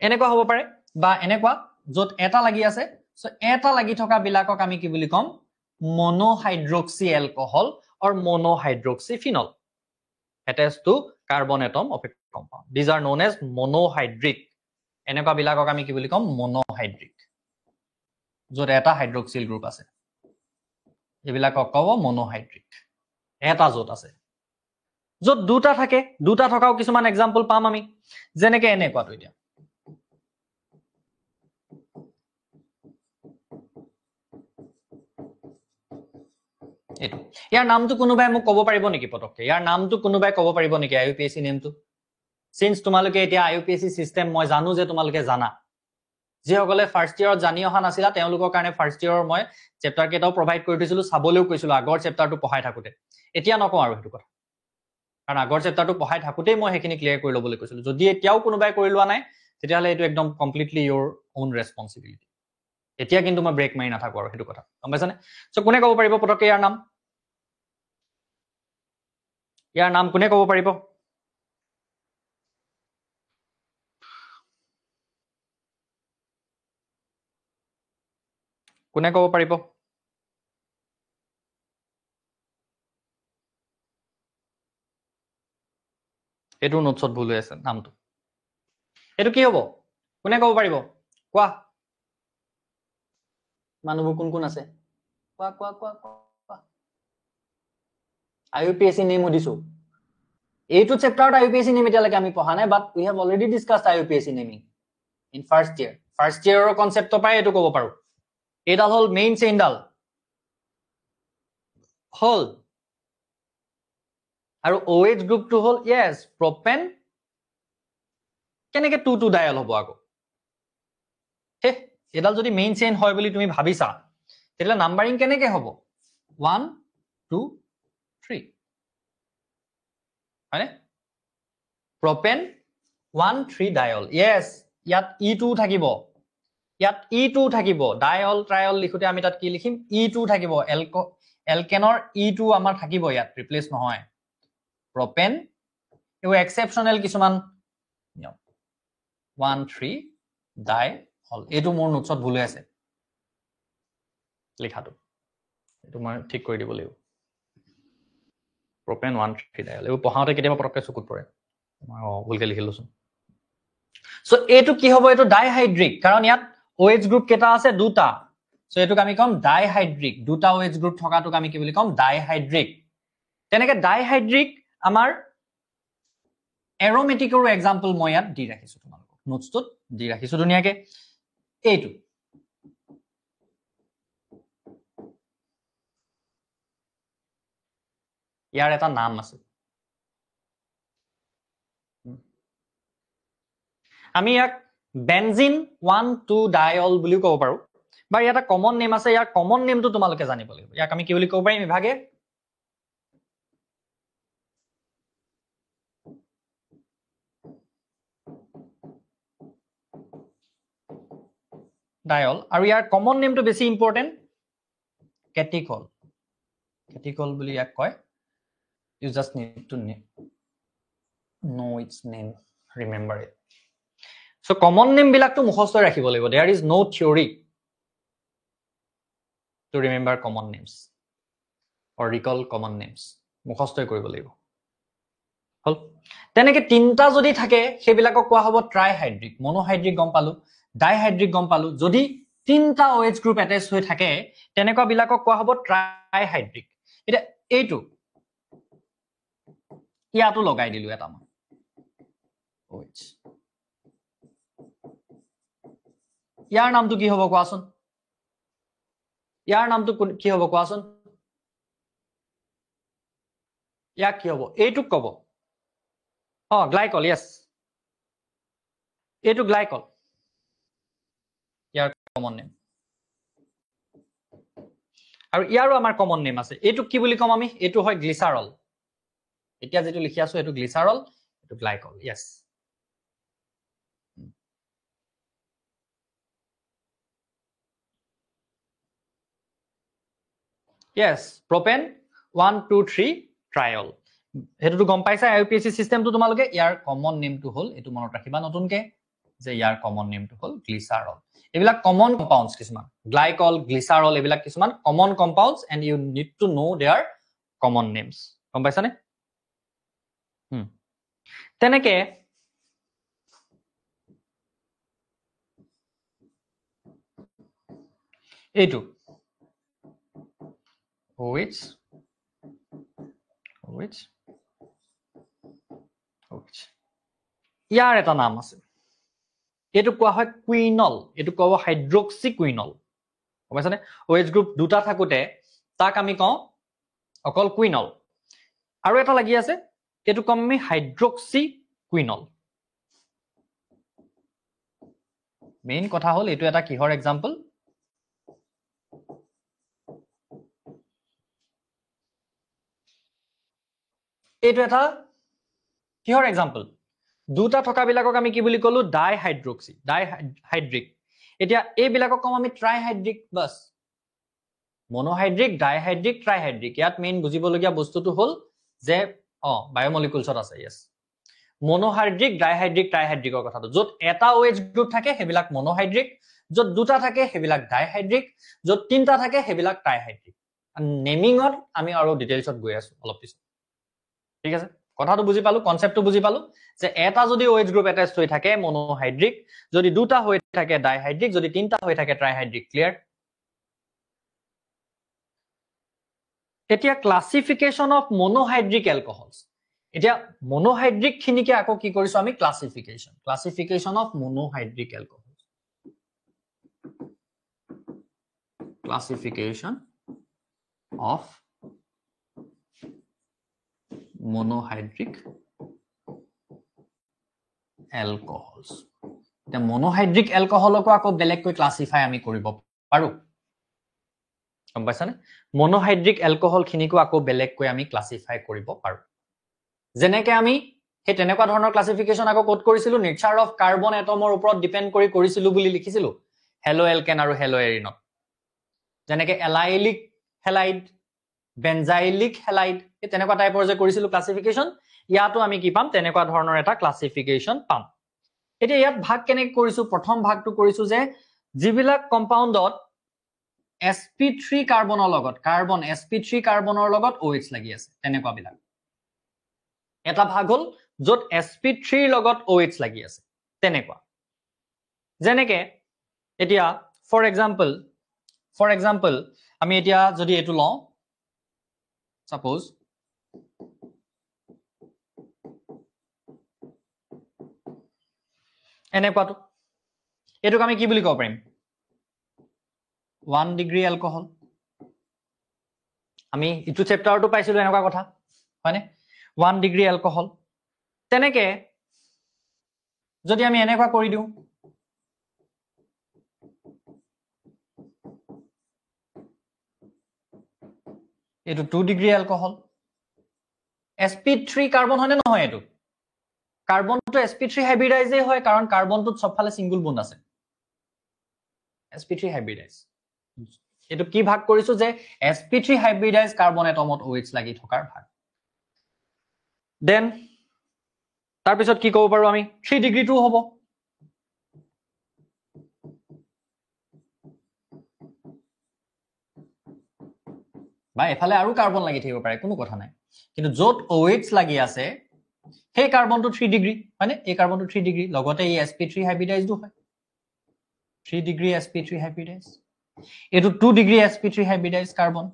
এনেকুৱা হ'ব পাৰে বা এনেকুৱা য'ত এটা লাগি আছে, সো এটা লাগি থকা বিলাকক আমি কি বুলি কম? monohydroxy alcohol or monohydroxy phenol attached to carbon atom of a compound. These are known as monohydric. এনেকুৱা বিলাকক আমি কি বুলি কম? monohydric. য'ত এটা হাইড্ৰক্সিল গ্ৰুপ আছে, এইবিলাকক ক'ব monohydric. এটা য'ত আছে, য'ত দুটা থাকে, দুটা থকাও কিছুমান এক্সাম্পল পাম আমি, যেনেকে এনেকুৱাটো এতিয়া এইটো। ইয়াৰ নামটো কোনোবাই মোক ক'ব পাৰিব নেকি পটককে? ইয়াৰ নামটো কোনোবাই ক'ব পাৰিব নেকি? IUPAC নেমটো? সিন্স তোমালোকে এতিয়া IUPAC সিস্টেম মই জানো যে তোমালোকে জানা, যিসকলে ফাৰ্ষ্ট ইয়াৰত জানি অহা নাছিলা তেওঁলোকৰ কাৰণে ফাৰ্ষ্ট ইয়াৰৰ মই চেপ্টাৰ কেইটাও প্ৰভাইড কৰি দিছিলো, চাবলৈও কৈছিলো আগৰ চেপ্টাৰটো পঢ়াই থাকোতে। এতিয়া নকওঁ আৰু সেইটো কথা, কাৰণ আগৰ চেপ্টাৰটো পঢ়াই থাকোতেই মই সেইখিনি ক্লিয়াৰ কৰি ল'বলৈ কৈছিলো। যদি এতিয়াও কোনোবাই কৰি লোৱা নাই তেতিয়াহ'লে এইটো একদম কমপ্লিটলি ইউৰ ওন ৰেছপনচিবিলিটি। এতিয়া কিন্তু মই ব্ৰেক মাৰি নাথাকো আৰু সেইটো কথা, গম পাইছানে? চ' কোনে ক'ব পাৰিব পটককে ইয়াৰ নাম? ইয়াৰ নাম কোনে ক'ব পাৰিব? কোনে ক'ব পাৰিব? এইটো নোটছত ভুল হৈ আছে নামটো। এইটো কি হ'ব? কোনে ক'ব পাৰিব? কোৱা মানুহবোৰ কোন কোন আছে? কোৱা কোৱা কোৱা কোৱা। IUPAC নেম সুধিছো। এইটো চেপ্টাৰত IUPAC নেম এতিয়ালৈকে আমি পঢ়া নাই, but we have already discussed IUPAC naming in first year. First ইয়াৰৰ কনচেপ্টৰ পৰাই এইটো ক'ব পাৰো। এইডাল হ'ল মেইন চেইনডাল হ'ল, আৰু OH গ্ৰুপটো হ'ল ইয়েছ প্ৰপেন। কেনেকে 2 ডায়ল হ'ব আকৌ? হে, এডাল যদি মেইন চেইন হয় বুলি তুমি ভাবিছা তেতিয়াহ'লে নাম্বাৰিং কেনেকে হ'ব? 1 2 3 হয়নে? Propane 1 3 dial. ইয়েছ, ইয়াত E2 থাকিব, ইয়াত E2 থাকিব। ডায়ল ট্ৰায়ল লিখোতে আমি তাত কি লিখিম? E2 থাকিব। এলকেনৰ E2 আমাৰ থাকিব, ইয়াত ৰিপ্লেচ নহয়। প্ৰপেন এইবোৰ এক্সেপশ্যনেল কিছুমান নিয়ম। 1 3 ডাই হল। এইটো মোৰ নোটছত ভুল হৈ আছে লিখাটো, এইটো মই ঠিক কৰি দিব লাগিব। প্ৰপেন 1 3 ডাইল, এইবোৰ পঢ়াওঁতে কেতিয়াবা পটককে চকুত পৰে, মই ভুলকে লিখিলোচোন। চ' এইটো কি হ'ব? এইটো ডাইহাইড্ৰিক, কাৰণ ইয়াত OH গ্ৰুপ কেইটা আছে? দুটা। চ' এইটোক আমি ক'ম ডাইহাইড্ৰিক। দুটা OH গ্ৰুপ থকাটোক আমি কি বুলি ক'ম? ডাইহাইড্ৰিক। তেনেকে ডাইহাইড্ৰিক আমাৰ এৰোমেটিকৰো এক্সাম্পল মই ইয়াত দি ৰাখিছো, তোমালোকক নোটছটোত দি ৰাখিছো ধুনীয়াকে। এইটো ইয়াৰ এটা নাম আছে, আমি ইয়াক বেনজিন 1 2 ডায়ল বুলিও ক'ব পাৰো, বা ইয়াত এটা কমন নেম আছে। ইয়াৰ কমন নেমটো তোমালোকে জানিব লাগিব। ইয়াক আমি কি বুলি ক'ব পাৰিম ইভাগে? ডায়ল। আৰু ইয়াৰ কমন নেমটো বেছি ইম্পৰ্টেণ্ট, কেটিকল। কেটিকল বুলি ইয়াক কয়। You just need to know its name, remember it. So common name বিলাকটো মুখস্থ ৰাখিব লাগিব। There is no theory to remember common names or recall common names. মুখস্থই কৰিব লাগিব। হল, তেনেকে তিনটা যদি থাকে সেইবিলাকক কোৱা হ'ব ট্ৰাইহাইড্ৰিক। মনোহাইড্ৰিক গম পালো, ডাইহাইড্ৰিক গম পালো। যদি তিনটা OH গ্ৰুপ এটাচ হৈ থাকে তেনেকুৱা বিলাকক কোৱা হ'ব ট্ৰাইহাইড্ৰিক। এতিয়া এইটো ইয়াতো লগাই দিলো এটা মই OH। ইয়াৰ নামটো কি হ'ব কোৱাচোন? ইয়াৰ নামটো কি হ'ব কোৱাচোন ইয়াক কি হ'ব এইটোক ক'ব গ্লাইকল yes এইটো গ্লাইকল ইয়াৰ কমন নেম আৰু ইয়াৰো আমাৰ কমন নেম আছে এইটো কি বুলি কম আমি এইটো হয় গ্লিচাৰল এতিয়া যেটো লিখি আছো এইটো গ্লিচাৰল এইটো glycol yes yes propane 1 2 3 triol হেতুটো গম পাইছা IUPAC সিস্টেমটো তোমালোকে ইয়াৰ কমন নেমটো হল এটো মনত ৰাখিবা নতুনকে যে ইয়াৰ কমন নেমটো হল গ্লিচাৰল এবিলাক কমন কম্পাউণ্ডস কিছুমান গ্লাইকল গ্লিচাৰল এবিলাক কিছুমান common compounds and you need to know their common names গম পাইছানে তেনেকে এইটো which ইয়াৰ এটা নাম আছে এটো কোৱা হয় কুইনল এটো কোৱা হয় হাইড্ৰক্সি কুইনল গম পাইছানে OH গ্ৰুপ দুটা থাকুতে তাক আমি কওঁ অকল কুইনল আৰু এটা লাগি আছে এটো কম আমি হাইড্ৰক্সি কুইনল মেইন কথা হল এটো এটা কিহৰ এক্সাম্পল এইটো এটা কিহৰ এক্সাম্পল দুটা থকা বিলাকক আমি কি বুলি কলো ডাইহাইড্ৰক্সি ডাইহাইড্ৰিক এতিয়া এই বিলাকক কম আমি ট্ৰাইহাইড্ৰিক বাস মনোহাইড্ৰিক ডাইহাইড্ৰিক ট্ৰাইহাইড্ৰিক ইয়াত মেইন বুজিবলগীয়া বস্তুটো হল যে বায়োমলিকুলছত আছে yes মনোহাইড্ৰিক ডাইহাইড্ৰিক ট্ৰাইহাইড্ৰিকৰ কথাটো যত এটা OH গ্ৰুপ থাকে হেবিলাক মনোহাইড্ৰিক যত দুটা থাকে হেবিলাক ডাইহাইড্ৰিক যত তিনটা থাকে হেবিলাক ট্ৰাইহাইড্ৰিক নেমিংত আমি আৰু ডিটেইলছত গৈ আছো অলপ পিছত ঠিক আছে কথাটো বুজি পালো কনসেপ্টটো বুজি পালো যে এটা যদি OH গ্ৰুপ এটাচড হৈ থাকে মনোহাইড্ৰিক যদি দুটা হৈ থাকে ডাইহাইড্ৰিক যদি তিনটা হৈ থাকে ট্ৰাইহাইড্ৰিক ক্লিয়াৰ এতিয়া ক্লাসিফিকেশন অফ মনোহাইড্ৰিক অ্যালকোহলস এতিয়া মনোহাইড্ৰিক খিনিকে আকো কি কৰিছো আমি classification of monohydric alcohols classification of monohydric alcohols এটা মনোহাইড্ৰিক অ্যালকোহলক আকো বেলেগকৈ ক্লাসিফাই আমি কৰিব পাৰো গম পাইছানে মনোহাইড্ৰিক এলকোহল খিনিকো আকো বেলেগকৈ আমি ক্লাসিফাই কৰিব পাৰো যেনেকে আমি হে তেনেকুৱা ধৰণৰ ক্লাসিফিকেশন আকো কোড কৰিছিলো নেচাৰ অফ কাৰ্বন এটমৰ ওপৰত ডিপেন্ড কৰি কৰিছিলো বুলি লিখিছিলো হেলো এলকেন আৰু হেলো এৰিনত যেনেকে এলাইলিক হেলাইড বেনজাইলিক হেলাইড হে তেনেকুৱা টাইপৰ যে কৰিছিলো ক্লাসিফিকেশন ইয়াতো আমি কি পাম তেনেকুৱা ধৰণৰ এটা ক্লাসিফিকেশন পাম এতিয়া ইয়াত ভাগ কেনে কৰিছো প্ৰথম ভাগটো কৰিছো যে যিবিলাক কম্পাউণ্ডত sp3 কাৰ্বনৰ লগত কাৰ্বন sp3 কাৰ্বনৰ লগত OH লাগি আছে তেনেকুৱা বিলাক এটা ভাগ হল যত sp3 লগত OH লাগি আছে তেনেকুৱা যেনেকে এতিয়া ফৰ এক্সাম্পল আমি এতিয়া যদি এটো লওঁ সাপোজ এনেকুৱাটো এটোক আমি কি বুলি ক'ব পাৰিম 1 degree alcohol আমি ইটো চ্যাপ্টাৰটো পাইছিলো এনেকুৱা কথা হয়নে 1 degree alcohol তেনেকে যদি আমি এনেকুৱা কৰি দিও এটো 2 degree alcohol sp3 কাৰ্বন হয়নে নহয় এটো কাৰ্বনটো sp3 হাইব্ৰিডাইজে হয় কাৰণ কাৰ্বনটোত সবফালে সিঙ্গল বন্ড আছে sp3 হাইব্ৰিডাইজ এটো কি ভাগ কৰিছো যে sp3 হাইব্ৰিডাইজ কাৰ্বন এটমত OH লাগি থকাৰ ভাগ দেন তাৰ পিছত কি ক'ব পাৰো আমি 3 ডিগ্ৰী টো হ'ব বা এফালে আৰু কাৰ্বন লাগি থাকিব পাৰে কোনো কথা নাই কিন্তু যত OH লাগি আছে হে কাৰ্বনটো 3 ডিগ্ৰী হয়নে এই কাৰ্বনটো 3 ডিগ্ৰী লগতে এই sp3 হাইব্ৰিডাইজটো হয় 3 ডিগ্ৰী sp3 হাইব্ৰিডাইজ এটো 2 ডিগ্ৰী sp3 হাইব্ৰিডাইজ কাৰ্বন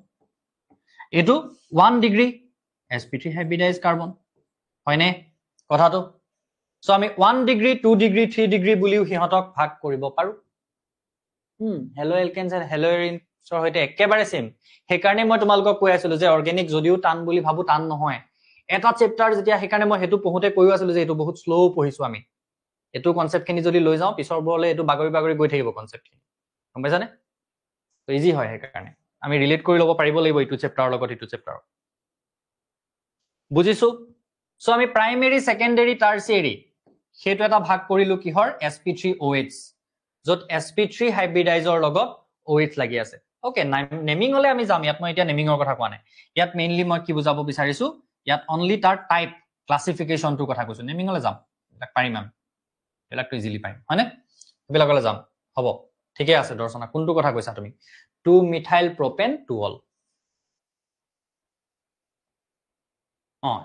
এটো 1 ডিগ্ৰী sp3 হাইব্ৰিডাইজ কাৰ্বন হয়নে কথাটো সো আমি 1 ডিগ্ৰী 2 ডিগ্ৰী 3 ডিগ্ৰী বুলিও হিহতক ভাগ কৰিব পাৰো halo alkanes and halo arenes so হয়তো একেবাৰে সেম হেকাৰণে মই তোমালোকক কৈ আছিলো যে অৰ্গেনিক যদিও টান বুলি ভাবো টান নহয় এটা চেপ্টাৰ যেতিয়া হেকাৰণে মই হেতু পঢ়োতে কৈ আছিলো যে এটো বহুত স্লো পঢ়িছো আমি এটো কনসেপ্ট খিনি যদি লৈ যাও পিছৰ বৰলে এটো বাগৰি বাগৰি গৈ থাকিব কনসেপ্ট খিনি গম পাইছানে তো ইজি হয় হেকাৰণে আমি ৰিলেট কৰি লব পাৰিব লাগিব এটো চেপ্টাৰৰ লগত এটো চেপ্টাৰ বুজিছো সো আমি প্ৰাইমেৰী সেকেন্ডাৰী টাৰ্চিয়াৰী হেতু এটা ভাগ কৰিলো কিহৰ sp3OH যত sp3 হাইব্ৰিডাইজৰ লগত OH লাগি আছে ওকে নেমিং হলে আমি যাম ইয়াত মই এতিয়া নেমিংৰ কথা কোৱা নাই ইয়াত মেইনলি মই কি বুজাব বিচাৰিছো ইয়াত অনলি তাৰ টাইপ ক্লাসিফিকেশনটো কথা কৈছো নেমিং হলে যাম লাগ পাৰিম আমি এলাকটো ইজিলি পাৰিম হয়নে এবিলাকলে যাম হ'ব ঠিকে আছে দৰ্শনা কোনটো কথা কৈছা তুমি 2 মিথাইল প্ৰপেন টুঅল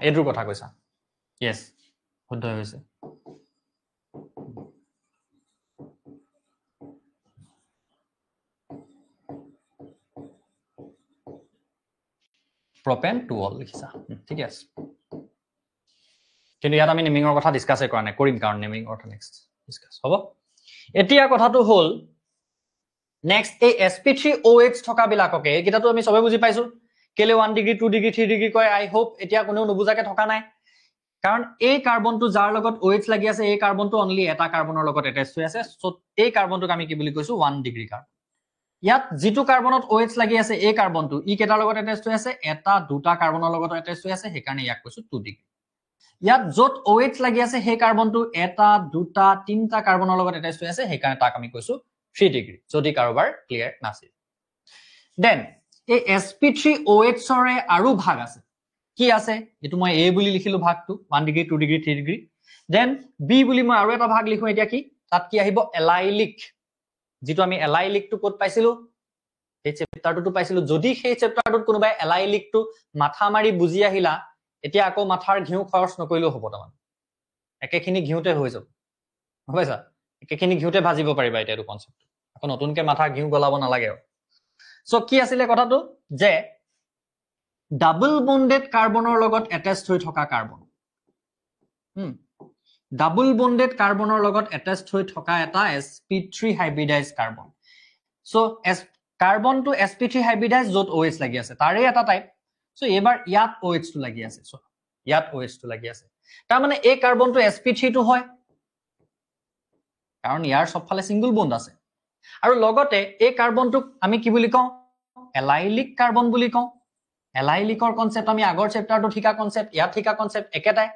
এটোৰ কথা কৈছা yes শুদ্ধ হৈছে propane to all লিখিছা ঠিক আছে কিন্তু ইয়াত আমি নেমিংৰ কথা ডিসকাস কৰা নাই কৰিম কাৰণ নেমিং কথা নেক্সট ডিসকাস হ'ব এতিয়া কথাটো হ'ল নেক্সট এই sp3OH থকা বিলাককে একিটাটো আমি সবে বুজি পাইছো কেলে 1 ডিগ্ৰী 2 ডিগ্ৰী 3 ডিগ্ৰী কয় আই হোপ এতিয়া কোনো নুবুজাকে থকা নাই কাৰণ এই কাৰ্বনটো যাৰ লগত OH লাগি আছে এই কাৰ্বনটো অনলি এটা কাৰ্বনৰ লগত এটাচ হৈ আছে সো এই কাৰ্বনটোক আমি কি বুলি কৈছো 1 ডিগ্ৰী কাৰ্বন ইয়াত যেটো কাৰ্বনত OH লাগি আছে এই কাৰ্বনটো ই কেটাৰ লগত এটাচ হৈ আছে এটা দুটা কাৰ্বনৰ লগত এটাচ হৈ আছে হেকাৰণে ইয়াক কৈছো 2 ডিগ্ৰী ইয়াত যত OH লাগি আছে সেই কাৰ্বনটো এটা দুটা তিনটা কাৰ্বনৰ লগত এটাচ হৈ আছে হেকাৰণে তাক আমি কৈছো 3 ডিগ্ৰী যদি কাৰোবাৰ ক্লিয়াৰ নাছিল দেন এই sp3OH ৰে আৰু ভাগ আছে কি আছে এটো মই A বুলি লিখিলো ভাগটো 1 ডিগ্ৰী 2 ডিগ্ৰী 3 ডিগ্ৰী দেন B বুলি মই আৰু এটা ভাগ লিখো এতিয়া কি তাত কি আহিব এলাইলিক যেটো আমি এলাইলিকটো কোড পাইছিলো এই চেপ্টাৰটো পাইছিলো যদি সেই চেপ্টাৰটোত কোনোবাই এলাইলিকটো মাথা মাৰি বুজি আহিলা এতিয়া আকৌ মাথাৰ ঘিউ খৰচ নকৰিলেও হ'ব তামান একেখিনি ঘিউতে হৈ যাব হয়ছা একেখিনি ঘিউতে ভাজিব পাৰিবা এটা এটো কনসেপ্ট আকৌ নতুনকে মাথা ঘিউ গলাব নালাগে সো কি আছিল কথাটো যে ডাবল বন্ডেড কাৰ্বনৰ লগত এটাচড হৈ থকা কাৰ্বন ডাবল বন্ডেড কাৰ্বনৰ লগত এটাচড হৈ থকা এটা sp3 hybridized carbon so carbon two sp3 hybridized যত OH লাগি আছে তাৰে এটা টাইপ সো এবাৰ ইয়াত OH টো লাগি আছে সো ইয়াত OH টো লাগি আছে তাৰ মানে এই কাৰ্বনটো sp3 টো হয় কাৰণ ইয়াৰ সবফালে সিঙ্গল বন্ড আছে আৰু লগতে এই কাৰ্বনটোক আমি কি বুলি কওঁ এলাইলিক কাৰ্বন বুলি কওঁ এলাইলিকৰ কনসেপ্ট আমি আগৰ চেপ্টাৰটো ঠিকা কনসেপ্ট ইয়াত ঠিকা কনসেপ্ট একেটাই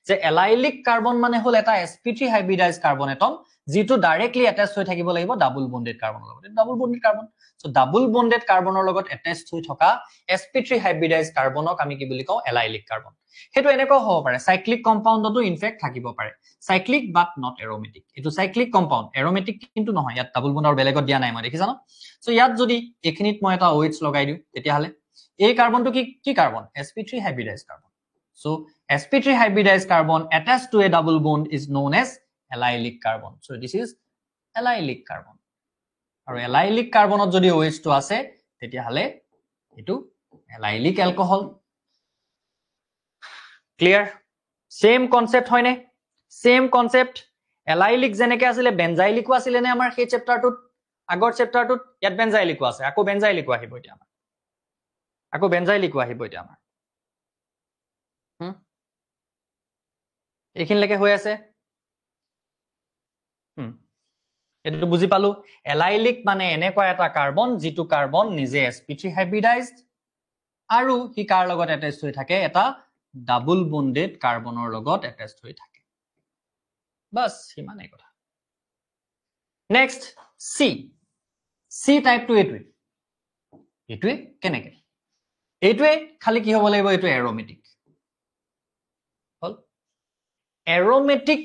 যে এলাইলিক কাৰ্বন মানে হল এটা sp3 হাইব্ৰিডাইজ কাৰ্বন এটম যেটো ডাইৰেক্টলি এটাচ হৈ থাকিব লাগিব ডাবল বন্ডেড কাৰ্বনৰ লগত double bonded carbon so double bonded কাৰ্বনৰ লগত এটাচ হৈ থকা sp3 হাইব্ৰিডাইজ কাৰ্বনক আমি কি বুলি কওঁ এলাইলিক কাৰ্বন হেতু এনেকৈ হ'ব পাৰে সাইক্লিক কম্পাউণ্ডটো ইনফেক্ট থাকিব পাৰে সাইক্লিক বাট নট এৰোমেটিক এটো সাইক্লিক কম্পাউণ্ড এৰোমেটিক কিন্তু নহয় ইয়াত ডাবল বন্ডৰ বেলেগত দিয়া নাই মই দেখিছা ন সো ইয়াত যদি এখিনিত মই এটা OH লগাই দিও তেতিয়া হলে এই কাৰ্বনটো কি carbon sp3 hybridized carbon so sp3 hybridized carbon attached to a double bond is known as allylic carbon so this is allylic carbon আৰু allylic কাৰ্বনত যদি OH টো আছে তেতিয়া হলে এটো allylic alcohol clear same concept হয়নে সেম কনসেপ্ট allylic যেনেকৈ আছিল বেনজাইলিকো আছিল নে আমাৰ সেই চেপ্টাৰটোত আগৰ চেপ্টাৰটোত ইয়াত বেনজাইলিকো আছে আকৌ বেনজাইলিকো আহিব এতিয়া আমাৰ আকৌ বেনজাইলিকো আহিব এতিয়া আমাৰ এইখিনিলৈকে হৈ আছে এটো বুজি পালো এলাইলিক মানে এনেকুৱা এটা কাৰ্বন যেটো কাৰ্বন নিজে sp3 হাইব্ৰিডাইজড আৰু হি কাৰ লগত এটাচ হৈ থাকে এটা ডাবল বন্ডেড কাৰ্বনৰ লগত এটাচ হৈ থাকে বাস হিমানে কথা নেক্সট সি টাইপটো এটোৱে কেনেকে এইটোৱে খালি কি হ'ব লাগিব এটো এৰোমেটিক হল এৰোমেটিক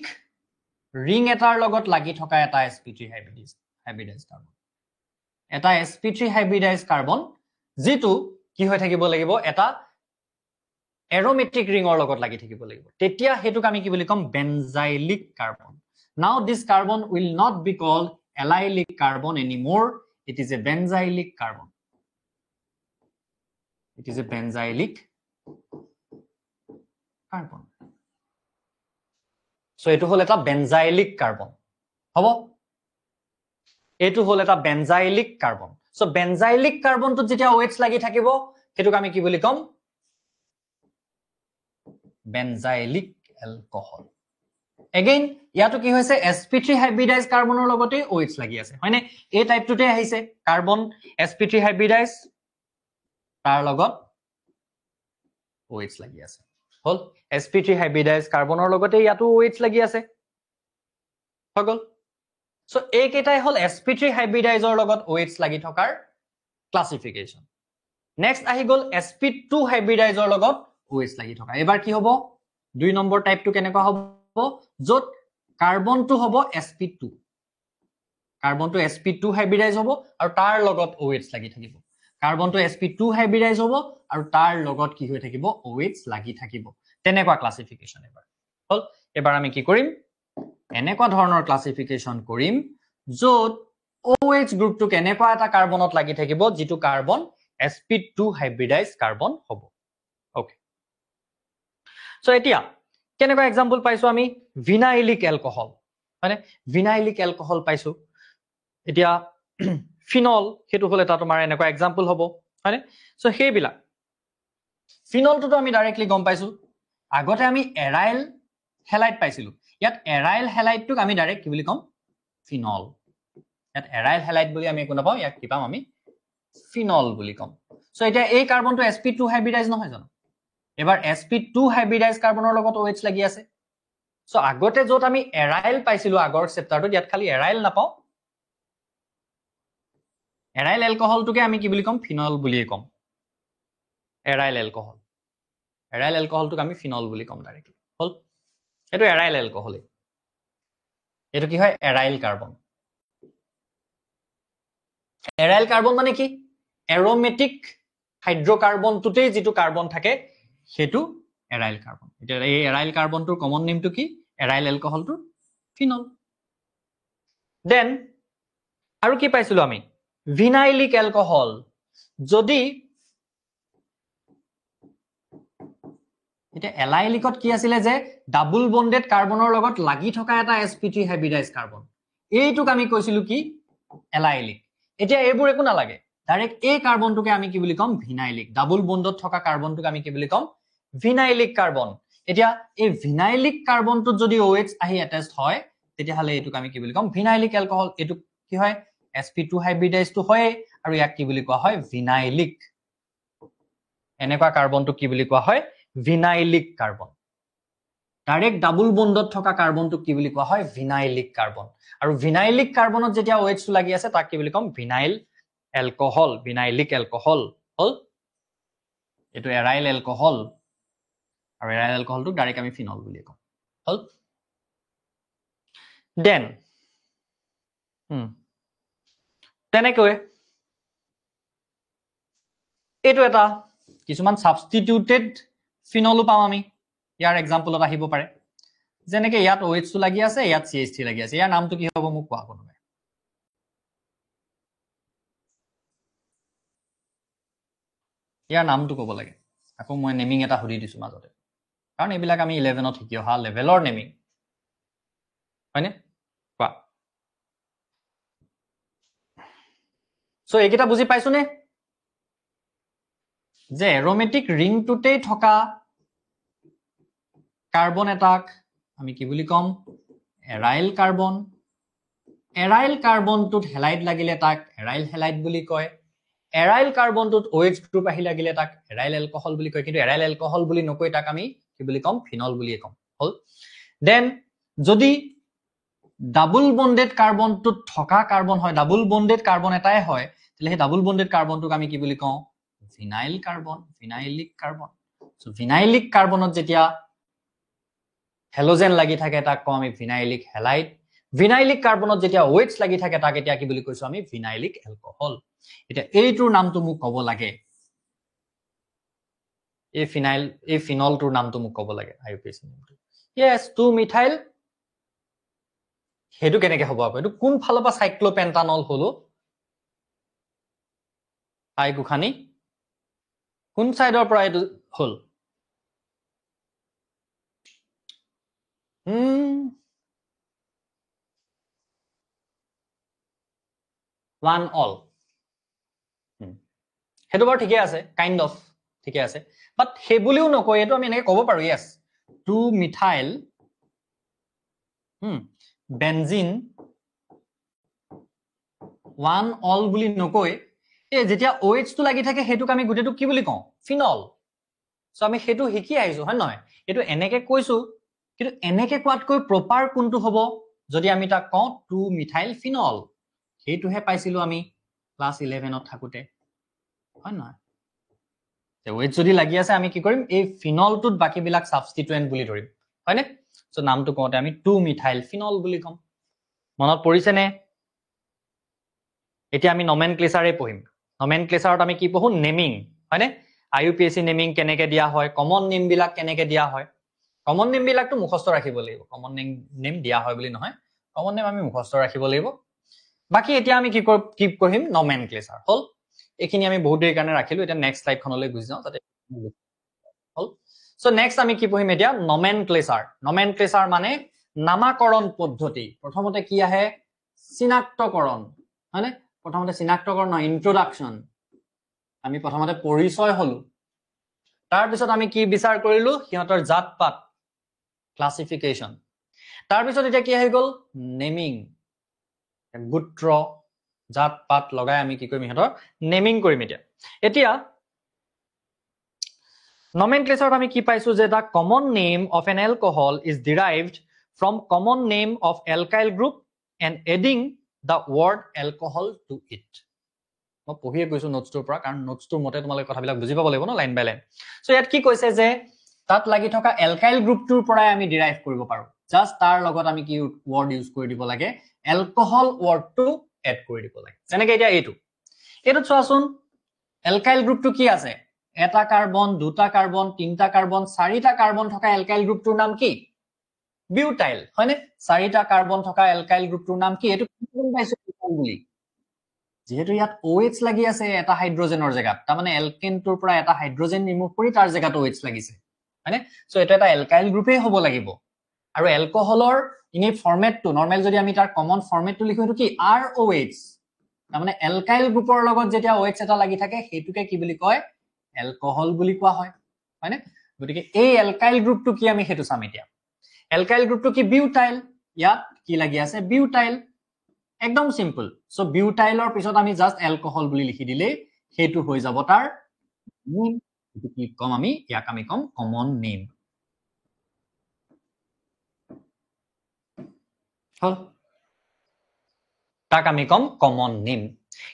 ring এটাৰ লগত লাগি থকা এটা sp3 হাইব্ৰিডাইজ কাৰ্বন এটা sp3 হাইব্ৰিডাইজ কাৰ্বন যেটো কি হৈ থাকিব লাগিব এটা এৰোমেটিক ৰিংৰ লগত লাগি থাকিব লাগিব তেতিয়া হেতুক আমি কি বুলি কম বেনজাইলিক carbon now this carbon will not be called allylic carbon anymore it is a benzylic carbon it is a benzylic carbon so etu hol eta benzylic carbon hobo etu hol eta benzylic carbon so benzylic কাৰ্বনটো যেতিয়া OH লাগি থাকিব হেতুক আমি কি বুলি কম বেনজাইলিক alcohol again ইয়াতো কি হৈছে sp3 হাইব্ৰিডাইজ কাৰ্বনৰ লগতে OH লাগি আছে হয়নে এই টাইপটোতে আহিছে কাৰ্বন sp3 হাইব্ৰিডাইজ তাৰ লগত OH লাগি আছে হল sp3 হাইব্ৰিডাইজ কাৰ্বনৰ লগতে ইয়াতো OH লাগি আছে হগল সো এই কেইটাই হল sp3 হাইব্ৰিডাইজৰ লগত OH লাগি থকাৰ ক্লাসিফিকেশন নেক্সট আহি গল sp2 হাইব্ৰিডাইজৰ লগত OH লাগি থকা এবাৰ কি হ'ব দুই নম্বৰ টাইপটো কেনেকুৱা হ'ব যত কাৰ্বনটো হ'ব sp2 কাৰ্বনটো sp2 হাইব্ৰিডাইজ হ'ব আৰু তাৰ লগত OH লাগি থাকিব কাৰ্বনটো sp2 হাইব্ৰিডাইজ হ'ব আৰু তাৰ লগত কি হৈ থাকিব OH লাগি থাকিব তেনেকুৱা ক্লাসিফিকেশন এবাৰ হল এবাৰ আমি কি কৰিম এনেকুৱা ধৰণৰ ক্লাসিফিকেশন কৰিম যত OH গ্ৰুপটো কেনেকুৱা এটা কাৰ্বনত লাগি থাকিব যেটো কাৰ্বন sp2 হাইব্ৰিডাইজ কাৰ্বন হ'ব ওকে সো এতিয়া কেনেকুৱা এক্সাম্পল পাইছো আমি ভিনাইলিক এলকহল মানে ভিনাইলিক এলকহল পাইছো এতিয়া ফিনল হেতু হলে তা তোমাৰ এনেকুৱা এক্সাম্পল হ'ব হয়নে সো হেবিলা ফিনলটো তো আমি ডাইৰেক্টলি গম পাইছো আগতে আমি এৰাইল হেলাইট পাইছিলো ইয়াত এৰাইল হেলাইটটোক আমি ডাইৰেক্ট কি বুলি কম ফিনল ইয়াত এৰাইল হেলাইট বুলি আমি একো নাপাও ইয়াক কি পাম আমি ফিনল বুলি কম সো এতিয়া এই কাৰ্বনটো sp2 হাইব্ৰিডাইজ নহয় জানো এবাৰ sp2 হাইব্ৰিডাইজ কাৰ্বনৰ লগত OH লাগি আছে সো আগতে যত আমি এৰাইল পাইছিলো আগৰ চেপ্টাৰটোত ইয়াত খালি এৰাইল নাপাও এৰাইল এলকহলটোকে আমি কি বুলি কম ফিনল বুলি কম এৰাইল এলকহলটোক আমি ফিনল বুলি কম ডাইৰেক্টলি হল এটো এৰাইল এলকহল এটো কি হয় এৰাইল কাৰ্বন মানে কি এৰোমেটিক হাইড্ৰোকাৰ্বনটোতে যেটো কাৰ্বন থাকে হেতু এৰাইল কাৰ্বন এটা এই এৰাইল কাৰ্বনটোৰ কমন নেমটো কি এৰাইল এলকহলটো ফিনল দেন আৰু কি পাইছিলো আমি ভিনাইলিক এলকহল যদি এটা এলাইলিকত কি আছিল যে ডাবল বন্ডেড কাৰ্বনৰ লগত লাগি থকা এটা sp3 হাইব্ৰিডাইজ কাৰ্বন এইটোক আমি কৈছিলো কি এলাইলিক এতিয়া এইবোৰ একো নালাগে ডাইৰেক্ট এই কাৰ্বনটোকে আমি কি বুলি কম ভিনাইলিক ডাবল বন্ডত থকা কাৰ্বনটোক আমি কি বুলি কম ভিনাইলিক কাৰ্বন এতিয়া এই ভিনাইলিক কাৰ্বনটোত যদি OH আহি অ্যাটাচড হয় তেতিয়া হলে এইটোক আমি কি বুলি কম ভিনাইলিক এলকহল এইটো কি হয় sp2 হাইব্ৰিডাইজটো হয় আৰু ইয়াক কি বুলি কোৱা হয় ভিনাইলিক এনেকুৱা কাৰ্বনটো কি বুলি কোৱা হয় ভিনাইলিক কাৰ্বন ডাইৰেক্ট ডাবল বন্ডত থকা কাৰ্বনটোক কি বুলি কোৱা হয় ভিনাইলিক কাৰ্বন আৰু ভিনাইলিক কাৰ্বনত যেতিয়া OH টো লাগি আছে তাক কি বুলি কম ভিনাইল এলকহল ভিনাইলিক এলকহল হল এটো এৰাইল এলকহল আৰু এৰাইল এলকহলটো ডাইৰেক্ট আমি ফিনল বুলি কম হল দেন তেনেকৈ এটো এটা কিছুমান সাবস্টিটিউটেড ফিনলও পাম আমি ইয়াৰ এক্সাম্পলত আহিব পাৰে যেনেকে ইয়াত OH টো লাগি আছে ইয়াত CH3 লাগি আছে ইয়াৰ নামটো কি হ'ব মোক কোৱা কোনোবাই ইয়াৰ নামটো ক'ব লাগে আকৌ মই নেমিং এটা হুদি দিছো মাজতে কাৰণ এইবিলাক আমি 11ত শিকি অহা লেভেলৰ নেমিং হয়নে কোৱা সো এইকেইটা বুজি পাইছো নে যে এৰোমেটিক ৰিংটোতেই থকা কাৰ্বন এটাক আমি কি বুলি কম এৰাইল কাৰ্বনটোত হেলাইড লাগিলে তাক এৰাইল হেলাইড বুলি কয় এৰাইল কাৰ্বনটোত OH গ্ৰুপ আহি লাগিলে তাক এৰাইল এলকহল বুলি কয় কিন্তু এৰাইল এলকহল বুলি নকৈ তাক আমি কি বুলি কম ফিনল বুলি কম হল দেন যদি ডাবল বন্ডেড কাৰ্বনটোত থকা কাৰ্বন হয় ডাবল বন্ডেড কাৰ্বন এটাই হয় তেলে ডাবল বন্ডেড কাৰ্বনটোক আমি কি বুলি কওঁ ভিনাইল কাৰ্বন ভিনাইলিক কাৰ্বন সো ভিনাইলিক কাৰ্বনত যেতিয়া হেলোজেন লাগি থাকে তাক কওঁ আমি ভিনাইলিক হেলাইড ভিনাইলিক কাৰ্বনত যেতিয়া OH লাগি থাকে তাক এতিয়া কি বুলি কৈছো আমি ভিনাইলিক এলকহল এটা এইটোৰ নামটো মোক ক'ব লাগে এই ফিনলটোৰ নামটো মোক ক'ব লাগে আইউপিএসি নামটো yes 2 মিথাইল হেতু কেনেকে হ'ব আপু এটো কোন ফালৰ পৰা সাইক্লোপেন্টানল হলো আই গুখানি কোন সাইডৰ পৰা এটো হল one all হেতু বৰ ঠিকে আছে কাইন্ড অফ ঠিকে আছে বাট হে বুলিও নকয় এটো আমি এনেকে ক'ব পাৰো yes 2 মিথাইল বেনজিন 1 অল বুলি নকয় এ যেতিয়া OH টো লাগি থাকে হেতুক আমি গুটেটো কি বুলি কওঁ ফিনল সো আমি হেতু হিকি আইছো হয় নহয় এটো এনেকে কৈছো কিন্তু এনেকে কোৱাতকৈ প্ৰপাৰ কোনটো হ'ব যদি আমি তা কওঁ 2 মিথাইল ফিনল হেতুহে পাইছিলো আমি ক্লাস 11 ত থাকুতে হয় নহয় তে OH যদি লাগি আছে আমি কি কৰিম এই ফিনলটোত বাকি বিলাক সাবস্টিটুয়েন্ট বুলি ধৰিম হয়নে সো নামটো কওঁতে আমি 2 মিথাইল ফিনল বুলি কম মনত পৰিছে নে এতিয়া আমি নমেনক্লেচাৰে পঢ়িম নমেনক্লেচাৰত আমি কি পঢ়ো নেমিং হয়নে IUPAC নেমিং কেনেকে দিয়া হয় কমন নেম বিলাক কেনেকে দিয়া হয় কমন নেম বিলাকটো মুখস্থ ৰাখিব লাগিব কমন নেম দিয়া হয় বুলি নহয় কমন নেম আমি মুখস্থ ৰাখিব লাগিব বাকি এতিয়া আমি কি পঢ়িম নমেনক্লেচাৰ হল এখিনি আমি বহুত দেৰি কাৰণে ৰাখিলো এটা নেক্সট স্লাইড খনলৈ গুছি যাও তাতে হল সো নেক্সট আমি কি পঢ়িম এতিয়া নমেনক্লেচাৰ মানে নামাকৰণ পদ্ধতি প্ৰথমতে কি আহে চিনাক্তকৰণ হয়নে প্ৰথমতে চিনাক্তকৰণ ইন্ট্ৰোডাকশন আমি প্ৰথমতে পৰিচয় হলো তাৰ পিছত আমি কি বিচাৰ কৰিলো হিহঁতৰ জাতপাত ক্লাসিফিকেশন তাৰ পিছত এটা কি হৈ গল নেমিং গোত্ৰ জাতপাত লগাই আমি কি কৰিম হিহঁতৰ নেমিং কৰিম এতিয়া nomenclature আমি কি পাইছো যে the common name of an alcohol is derived from common name of alkyl group and adding the word alcohol to it মই পঢ়িয়ে কৈছো নোটছটোৰ পৰা কাৰণ নোটছটোৰ মতে তোমালোকে কথাবিলাক বুজি পাব লাগিব ন লাইন বাই লাইন সো ইয়াত কি কৈছে যে তাত লাগি থকা এলকাইল গ্ৰুপটোৰ পৰাই আমি ডিৰাইভ কৰিব পাৰো জাস্ট তাৰ লগত আমি কি ওয়াৰ্ড ইউজ কৰি দিব লাগে এলকহল ওয়াৰ্ডটো এড কৰি দিব লাগে যেনেকৈ এতিয়া এইটো চোৱাচোন এলকাইল গ্ৰুপটো কি আছে এটা কাৰ্বন দুটা কাৰ্বন তিনটা কাৰ্বন চাৰিটা কাৰ্বন থকা এলকাইল গ্ৰুপটোৰ নাম কি বিউটাইল হয়নে চাৰিটা কাৰ্বন থকা এলকাইল গ্ৰুপটোৰ নাম কি এটো কি পাইছো বুলি যেহেতু ইয়াত OH লাগি আছে এটা হাইড্ৰোজেনৰ জায়গাত তাৰ মানে এলকেনটোৰ পৰা এটা হাইড্ৰোজেন ৰিমুভ কৰি তাৰ জায়গাত OH লাগিছে হয়নে সো এটা এটা এলকাইল গ্ৰুপে হ'ব লাগিব আৰু এলকহলৰ ইনি ফৰমেটটো নৰমাল যদি আমি তাৰ কমন ফৰমেটটো লিখো এটো কি ROH তাৰ মানে এলকাইল গ্ৰুপৰ লগত যেতিয়া OH এটা লাগি থাকে হেতুকে কি বুলি কয় এলকহল বুলি কোৱা হয় হয়নে গতিকে এই এলকাইল গ্ৰুপটো কি আমি হেতু চাম এতিয়া এলকাইল গ্ৰুপটো কি বিউটাইল ইয়াত কি লাগি আছে বিউটাইল একদম সিম্পল সো বিউটাইলৰ পিছত আমি জাস্ট এলকহল বুলি লিখি দিলে হেতু হৈ যাব তাৰ নেম কি কম আমি ইয়াক আমি কম কমন নেম হল তাক আমি কম কমন নেম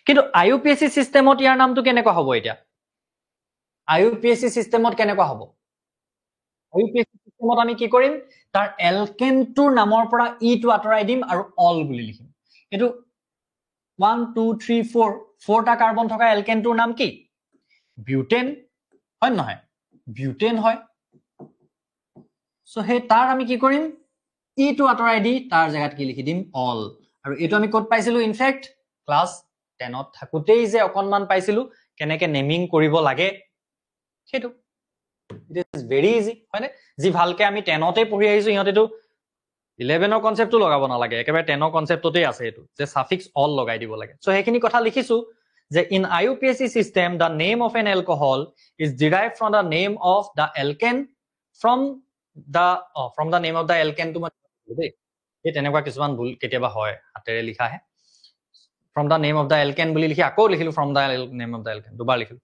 কিন্তু IUPAC সিস্টেমত ইয়াৰ নামটো কেনেকুৱা হ'ব এতিয়া IUPAC সিস্টেমত কেনেকুৱা হ'ব IUPAC সিস্টেমত আমি কি কৰিম তাৰ এলকেনটোৰ নামৰ পৰা ই টো আঁতৰাই দিম আৰু অল বুলি লিখিম এটো 1 2 3 4 4টা কাৰ্বন থকা এলকেনটোৰ নাম কি বিউটেন হয় নহয় বিউটেন হয় সো হে তাৰ আমি কি কৰিম ই টো আঁতৰাই দি তাৰ জায়গাত কি লিখি দিম অল আৰু এটো আমি কোড পাইছিলো ইনফেক্ট ক্লাস 10 ত থাকুতেই যে অকনমান পাইছিলো কেনেকে নেমিং কৰিব লাগে হেতু ইট ইজ ভেৰি ইজি হয়নে জি ভালকে আমি 10 তে পঢ়ি আহিছো ইহতেটো 11 কনসেপ্টটো লগাব না লাগে একেবাৰে 10 কনসেপ্টতে আছে এটো যে সাফিক্স অল লগাই দিব লাগে সো হেখিনি কথা লিখিছো যে in IUPAC system the name of an alcohol is derived from the name of the alkane from the name of the alkane to দেই এই তেনেকুৱা কিছুমান ভুল কেতিয়াবা হয় হাতেৰে লিখা হে from the name of the alkane বুলি লিখি আকৌ লিখিলো from the name of the alkane দুবাৰ লিখিলো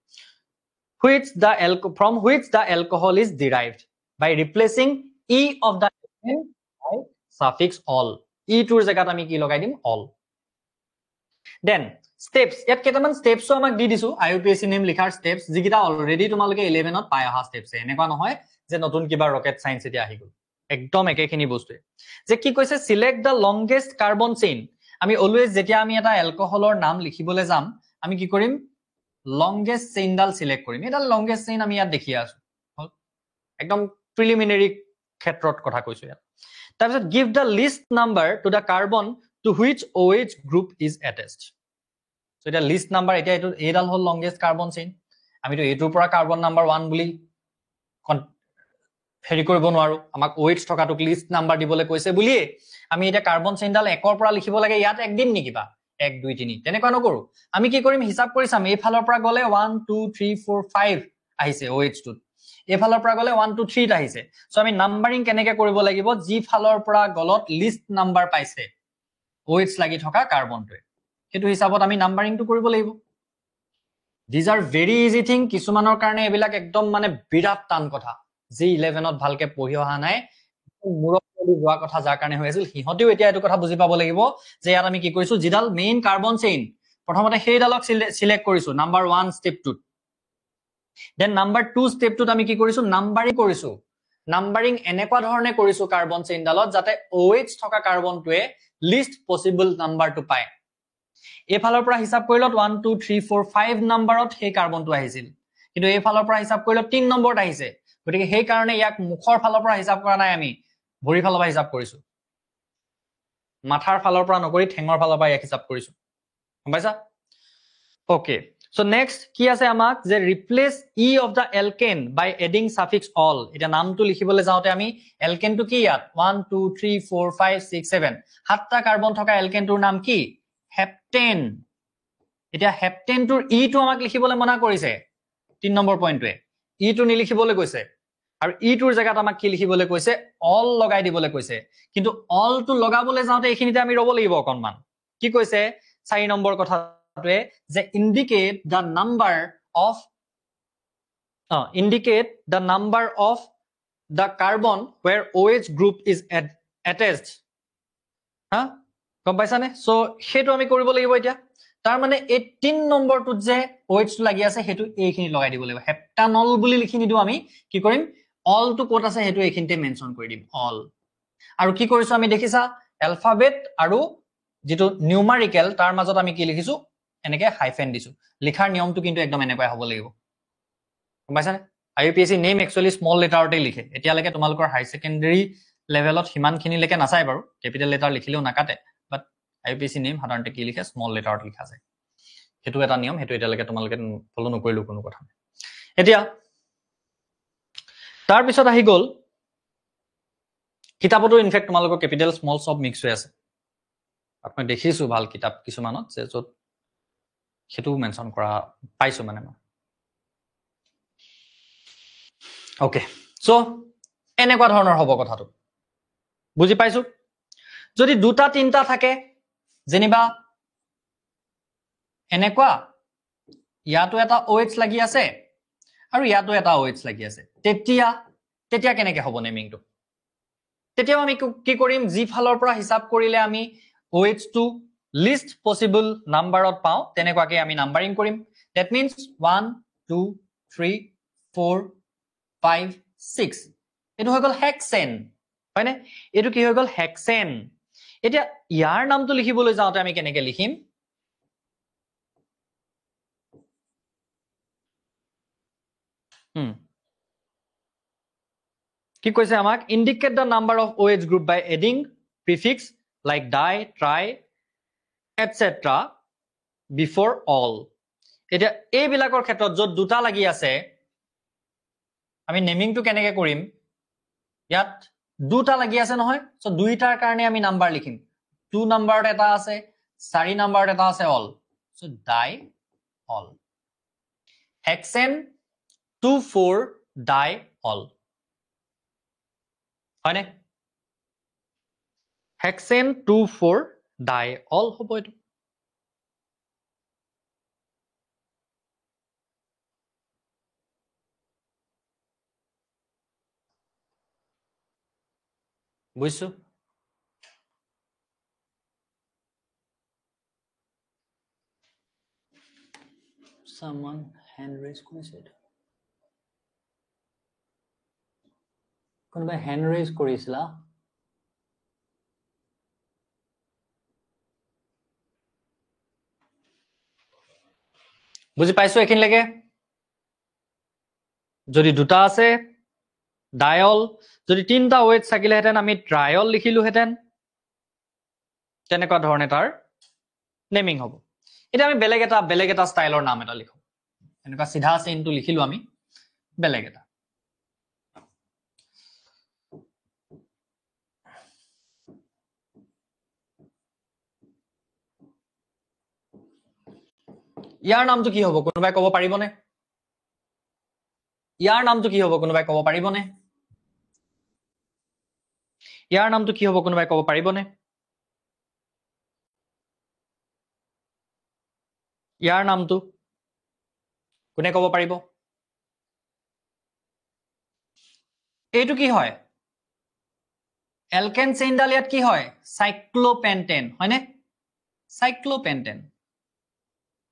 from which the alcohol is derived by replacing e of the alkane by suffix all e tour জায়গাত আমি কি লগাই দিম all then steps ইয়াত কেইটামান স্টেপসও আমাক দি দিছো IUPAC নেম লিখাৰ স্টেপস যিকিটা অলৰেডি তোমালোকে 11 ত পাই অহা স্টেপস এনেকুৱা নহয় যে নতুন কিবা ৰকেট সায়েন্স এতিয়া আহি গল একদম একেখিনি বস্তু যে কি কৈছে সিলেক্ট দা লংগেস্ট কাৰ্বন চেইন আমি অলওয়েজ যেতিয়া আমি এটা এলকহলৰ নাম লিখিবলৈ যাম আমি কি কৰিম লংগেস্ট চেইন ডাল সিলেক্ট কৰিম এটা লংগেস্ট চেইন আমি ইয়াত দেখি আছো একদম প্ৰিলিমিনাৰী ক্ষেত্ৰত কথা কৈছো ইয়াত তাৰপিছত give the list number to the carbon to which OH group is attached so এটা list number এটা এটো এডাল হল লংগেস্ট কাৰ্বন চেইন আমি তো এটোৰ পৰা কাৰ্বন নাম্বাৰ 1 বুলি হেৰি কৰিব নোৱাৰো আমাক OH থকাটোক লিষ্ট নাম্বাৰ দিবলৈ কৈছে বুলিয়ে আমি এটা কাৰ্বন চেইনডাল 1 ৰ পৰা লিখিব লাগে ইয়াত এক দিম নেকি বা 1 2 3 তেনেকুৱা নকৰো আমি কি কৰিম হিসাব কৰি চাম এই ফালৰ পৰা গলে 1 2 3 4 5 আহিছে OH টোত এই ফালৰ পৰা গলে 1 2 3 আহিছে সো আমি নাম্বাৰিং কেনেকৈ কৰিব লাগিব জি ফালৰ পৰা গলত লিষ্ট নাম্বাৰ পাইছে OH লাগি থকা কাৰ্বনটোৱে হেতু হিসাবত আমি নাম্বাৰিংটো কৰিব লাগিব These are very easy thing কিছুমানৰ কাৰণে এবিলাক একদম মানে বিৰাট টান কথা যি 11ত ভালকে পঢ়ি অহা নাই মুৰত পৰি যোৱা কথা যাৰ কাৰণে হৈ আছিল হিহতেও এতিয়া এটো কথা বুজি পাব লাগিব যে ইয়াত আমি কি কৰিছো জিডাল মেইন কাৰ্বন চেইন প্ৰথমতে সেইডালক সিলেক্ট কৰিছো number 1 step 2 then number 2 step 2 আমি কি কৰিছো নাম্বাৰিং কৰিছো নাম্বাৰিং এনেকুৱা ধৰণে কৰিছো কাৰ্বন চেইন ডালত যাতে OH থকা কাৰ্বনটোৱে লিষ্ট পসিবল নাম্বাৰটো পায় এই ফালৰ পৰা হিসাব কৰিলত 1 2 3 4 5 নম্বৰত সেই কাৰ্বনটো আহিছিল কিন্তু এই ফালৰ পৰা হিসাব কৰিলত 3 নম্বৰত আহিছে গতিকে সেই কাৰণে ইয়াক মুখৰ ফালৰ পৰা হিসাব কৰা নাই আমি ভৰি ফালৰ পৰা হিসাব কৰিছো মাথাৰ ফালৰ পৰা নকৰি ঠেঙৰ ফালৰ পৰা ইয়াক হিসাব কৰিছো পাইছা ওকে সো নেক্সট কি আছে আমাক যে replace E of the alkane by adding suffix ol এটা নামটো লিখিবলৈ যাওতে আমি এলকেনটো কি ইয়াত 1 2 3 4 5 6 7 সাতটা কাৰ্বন থকা এলকেনটোৰ নাম কি হেপ্টেন এতিয়া হেপ্টেনটোৰ ই টো আমাক লিখিবলৈ মনা কৰিছে 3 নম্বৰ পইণ্টটোৱে ই টো নিলিখিবলৈ কৈছে আৰু ই টোৰ জায়গাত আমাক কি লিখিবলৈ কৈছে অল লগাই দিবলৈ কৈছে কিন্তু অল টো লগাবলৈ যাওতে এখিনিতে আমি ৰব লাগিব অকনমান কি কৈছে 4 নম্বৰ কথাটোৱে যে indicate the number of the carbon where OH group is attached হা গম পাইছানে সো হেতু আমি কৰিব লাগিব এতিয়া তাৰ মানে এই 3 নম্বৰটোত যে OH লাগি আছে হেতু এইখিনি লগাই দিব লাগিব হেপ্টানল বুলি লিখি নিদু আমি কি কৰিম অল টু কোট আছে হেতু এইখিনিতে মেনশন কৰি দিম অল আৰু কি কৰিছো আমি দেখিছা এলফাবেট আৰু যেটো নিউমাৰিকেল তাৰ মাজত আমি কি লিখিছো এনেকে হাইফেন দিছো লিখাৰ নিয়মটো কিন্তু একদম এনেকৈ হ'ব লাগিব গম পাইছানে IUPAC নেম একচুয়ালি স্মল লেটাৰতে লিখে এতিয়ালৈকে তোমালোকৰ হাই সেকেন্ডাৰী লেভেলত হিমানখিনি লেকে নাচাই বাৰু ক্যাপিটেল লেটাৰ লিখিলেও নাকাটে বাট IUPAC নেম সাধাৰণতে কি লিখে স্মল লেটাৰত লিখা যায় হেতু এটা নিয়ম হেতু এতিয়ালৈকে তোমালোকে ফলো নকৰিলো কোনো কথা এতিয়া তাৰ পিছত আহি গল কিতাপতো ইনফেক্ট তোমালোকৰ ক্যাপিটেল স্মল সব মিক্স হৈ আছে আপুনি দেখিছো ভাল কিতাপ কিছুমানত যে যত হেতু মেনশন কৰা পাইছো মানে ওকে সো এনেকুৱা ধৰণৰ হ'ব কথাটো বুজি পাইছো যদি দুটা তিনটা থাকে যেনিবা এনেকুৱা ইয়াতো এটা OH লাগি আছে আৰু ইয়াতো এটা OH লাগি আছে তেতিয়া কেনেকৈ হ'ব নেমিংটো তেতিয়াও আমি কি কৰিম জি ফালৰ পৰা হিসাব কৰিলে আমি OH টো লিষ্ট পসিবল নাম্বাৰত পাও তেনেকুৱাকে আমি নাম্বাৰিং কৰিম দ্যাট মিন্স 1 2 3 4 5 6 এটো হৈ গল হেক্সেন হয়নে এটো কি হৈ গল হেক্সেন এতিয়া ইয়াৰ নামটো লিখিবলৈ যাওতে আমি কেনেকৈ লিখিম কি কৈছে আমাক indicate the number of OH group by adding prefix like di tri etc before all এতিয়া এই বিলাকৰ ক্ষেত্ৰত যত দুটা লাগি আছে আমি নেমিংটো কেনেকৈ কৰিম ইয়াত দুটা লাগি আছে নহয় সো দুইটাৰ কাৰণে আমি নাম্বাৰ লিখিম 2 নম্বৰত এটা আছে 4 নম্বৰত এটা আছে অল সো ডাই অল হেক্সেন 2 4 ডাই অল হয়নে হেক্সেন 2 4 ডাই অল হ'ব এটো বুঝছো someone hand raise কৰিছে কোনবা hand raise কৰিছিলা বুজি পাইছো এখিনলৈকে যদি দুটা আছে ডায়ল যদি তিনটা OH থাকিলেহেঁতেন আমি ট্ৰায়ল লিখিলোহেঁতেন তেনেকুৱা ধৰণে তাৰ নেমিং হ'ব এটা আমি বেলেগ এটা ষ্টাইলৰ নাম এটা লিখো এনেকুৱা সিধা চেইনটো লিখিলো আমি বেলেগ এটা ইয়াৰ নামটো কি হ'ব কোনোবাই ক'ব পাৰিবনে ইয়াৰ নামটো কি হ'ব কোনোবাই ক'ব পাৰিবনে ইয়াৰ নামটো কি হ'ব কোনোবাই ক'ব পাৰিবনে ইয়াৰ নামটো কোনে ক'ব পাৰিব এইটো কি হয় এলকেন চেইনডাল ইয়াত কি হয় সাইক্লোপেন্টেন হয়নে সাইক্লোপেন্টেন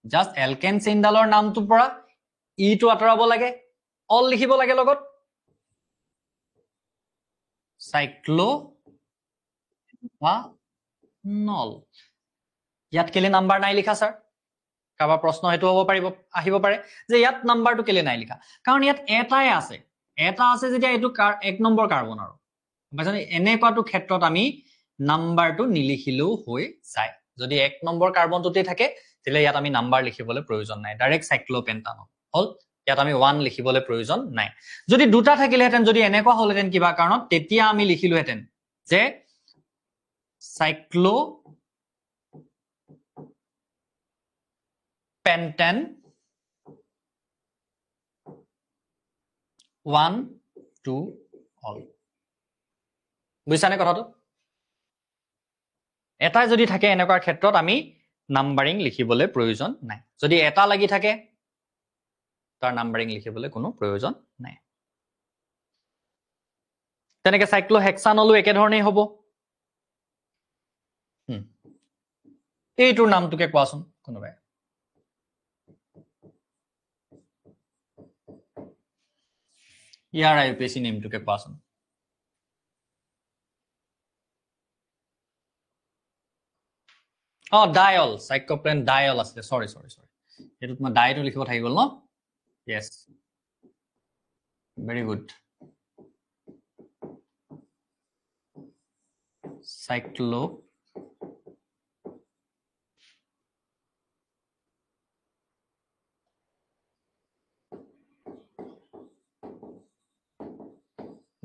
জাস্ট এলকেন চেইনডালৰ নামটোৰ পৰা ইটো আঁতৰাব লাগে অল লিখিব লাগে লগত সাইক্লো বা নল ইয়াত কেলে নাম্বাৰ নাই লিখা স্যাৰ কাবা প্ৰশ্ন হেতু হ'ব পাৰিব আহিব পাৰে যে ইয়াত নাম্বাৰটো কেলে নাই লিখা কাৰণ ইয়াত এটাই আছে এটা আছে যেতিয়া এটো এক নম্বৰ কাৰ্বন আৰু বুজিছানে এনেকুৱাটো ক্ষেত্ৰত আমি নাম্বাৰটো নিলিখিলেও হৈ যায় যদি এক নম্বৰ কাৰ্বনটোতে থাকে তেলে ইয়াত আমি নাম্বাৰ লিখিবলৈ প্ৰয়োজন নাই ডাইৰেক্ট সাইক্লোপেন্টানল হল ইয়াত আমি 1 লিখিবলৈ প্ৰয়োজন নাই যদি দুটা থাকিলেহেঁতেন যদি এনেকুৱা হলহেঁতেন কিবা কাৰণত তেতিয়া আমি লিখিলোহেঁতেন যে সাইক্লো পেন্টেন 1 2 অল বুজিছানে কথাটো এটাই যদি থাকে এনেকুৱা ক্ষেত্ৰত আমি নাম্বাৰিং লিখিবলৈ প্ৰয়োজন নাই যদি এটা লাগি থাকে তাৰ নাম্বাৰিং লিখিবলৈ কোনো প্ৰয়োজন নাই তেনেকে সাইক্লোহেক্সানলও একে ধৰণেই হ'ব এইটোৰ নামটোকে কোৱাচোন কোনোবাই ইয়াৰ আইউপিএসি নেমটোকে কোৱাচোন ডায়ল সাইক্লোপেন ডায়ল আছে সৰি এটো তোমাৰ ডাইটো লিখিব থাকি গল ন yes very good cyclo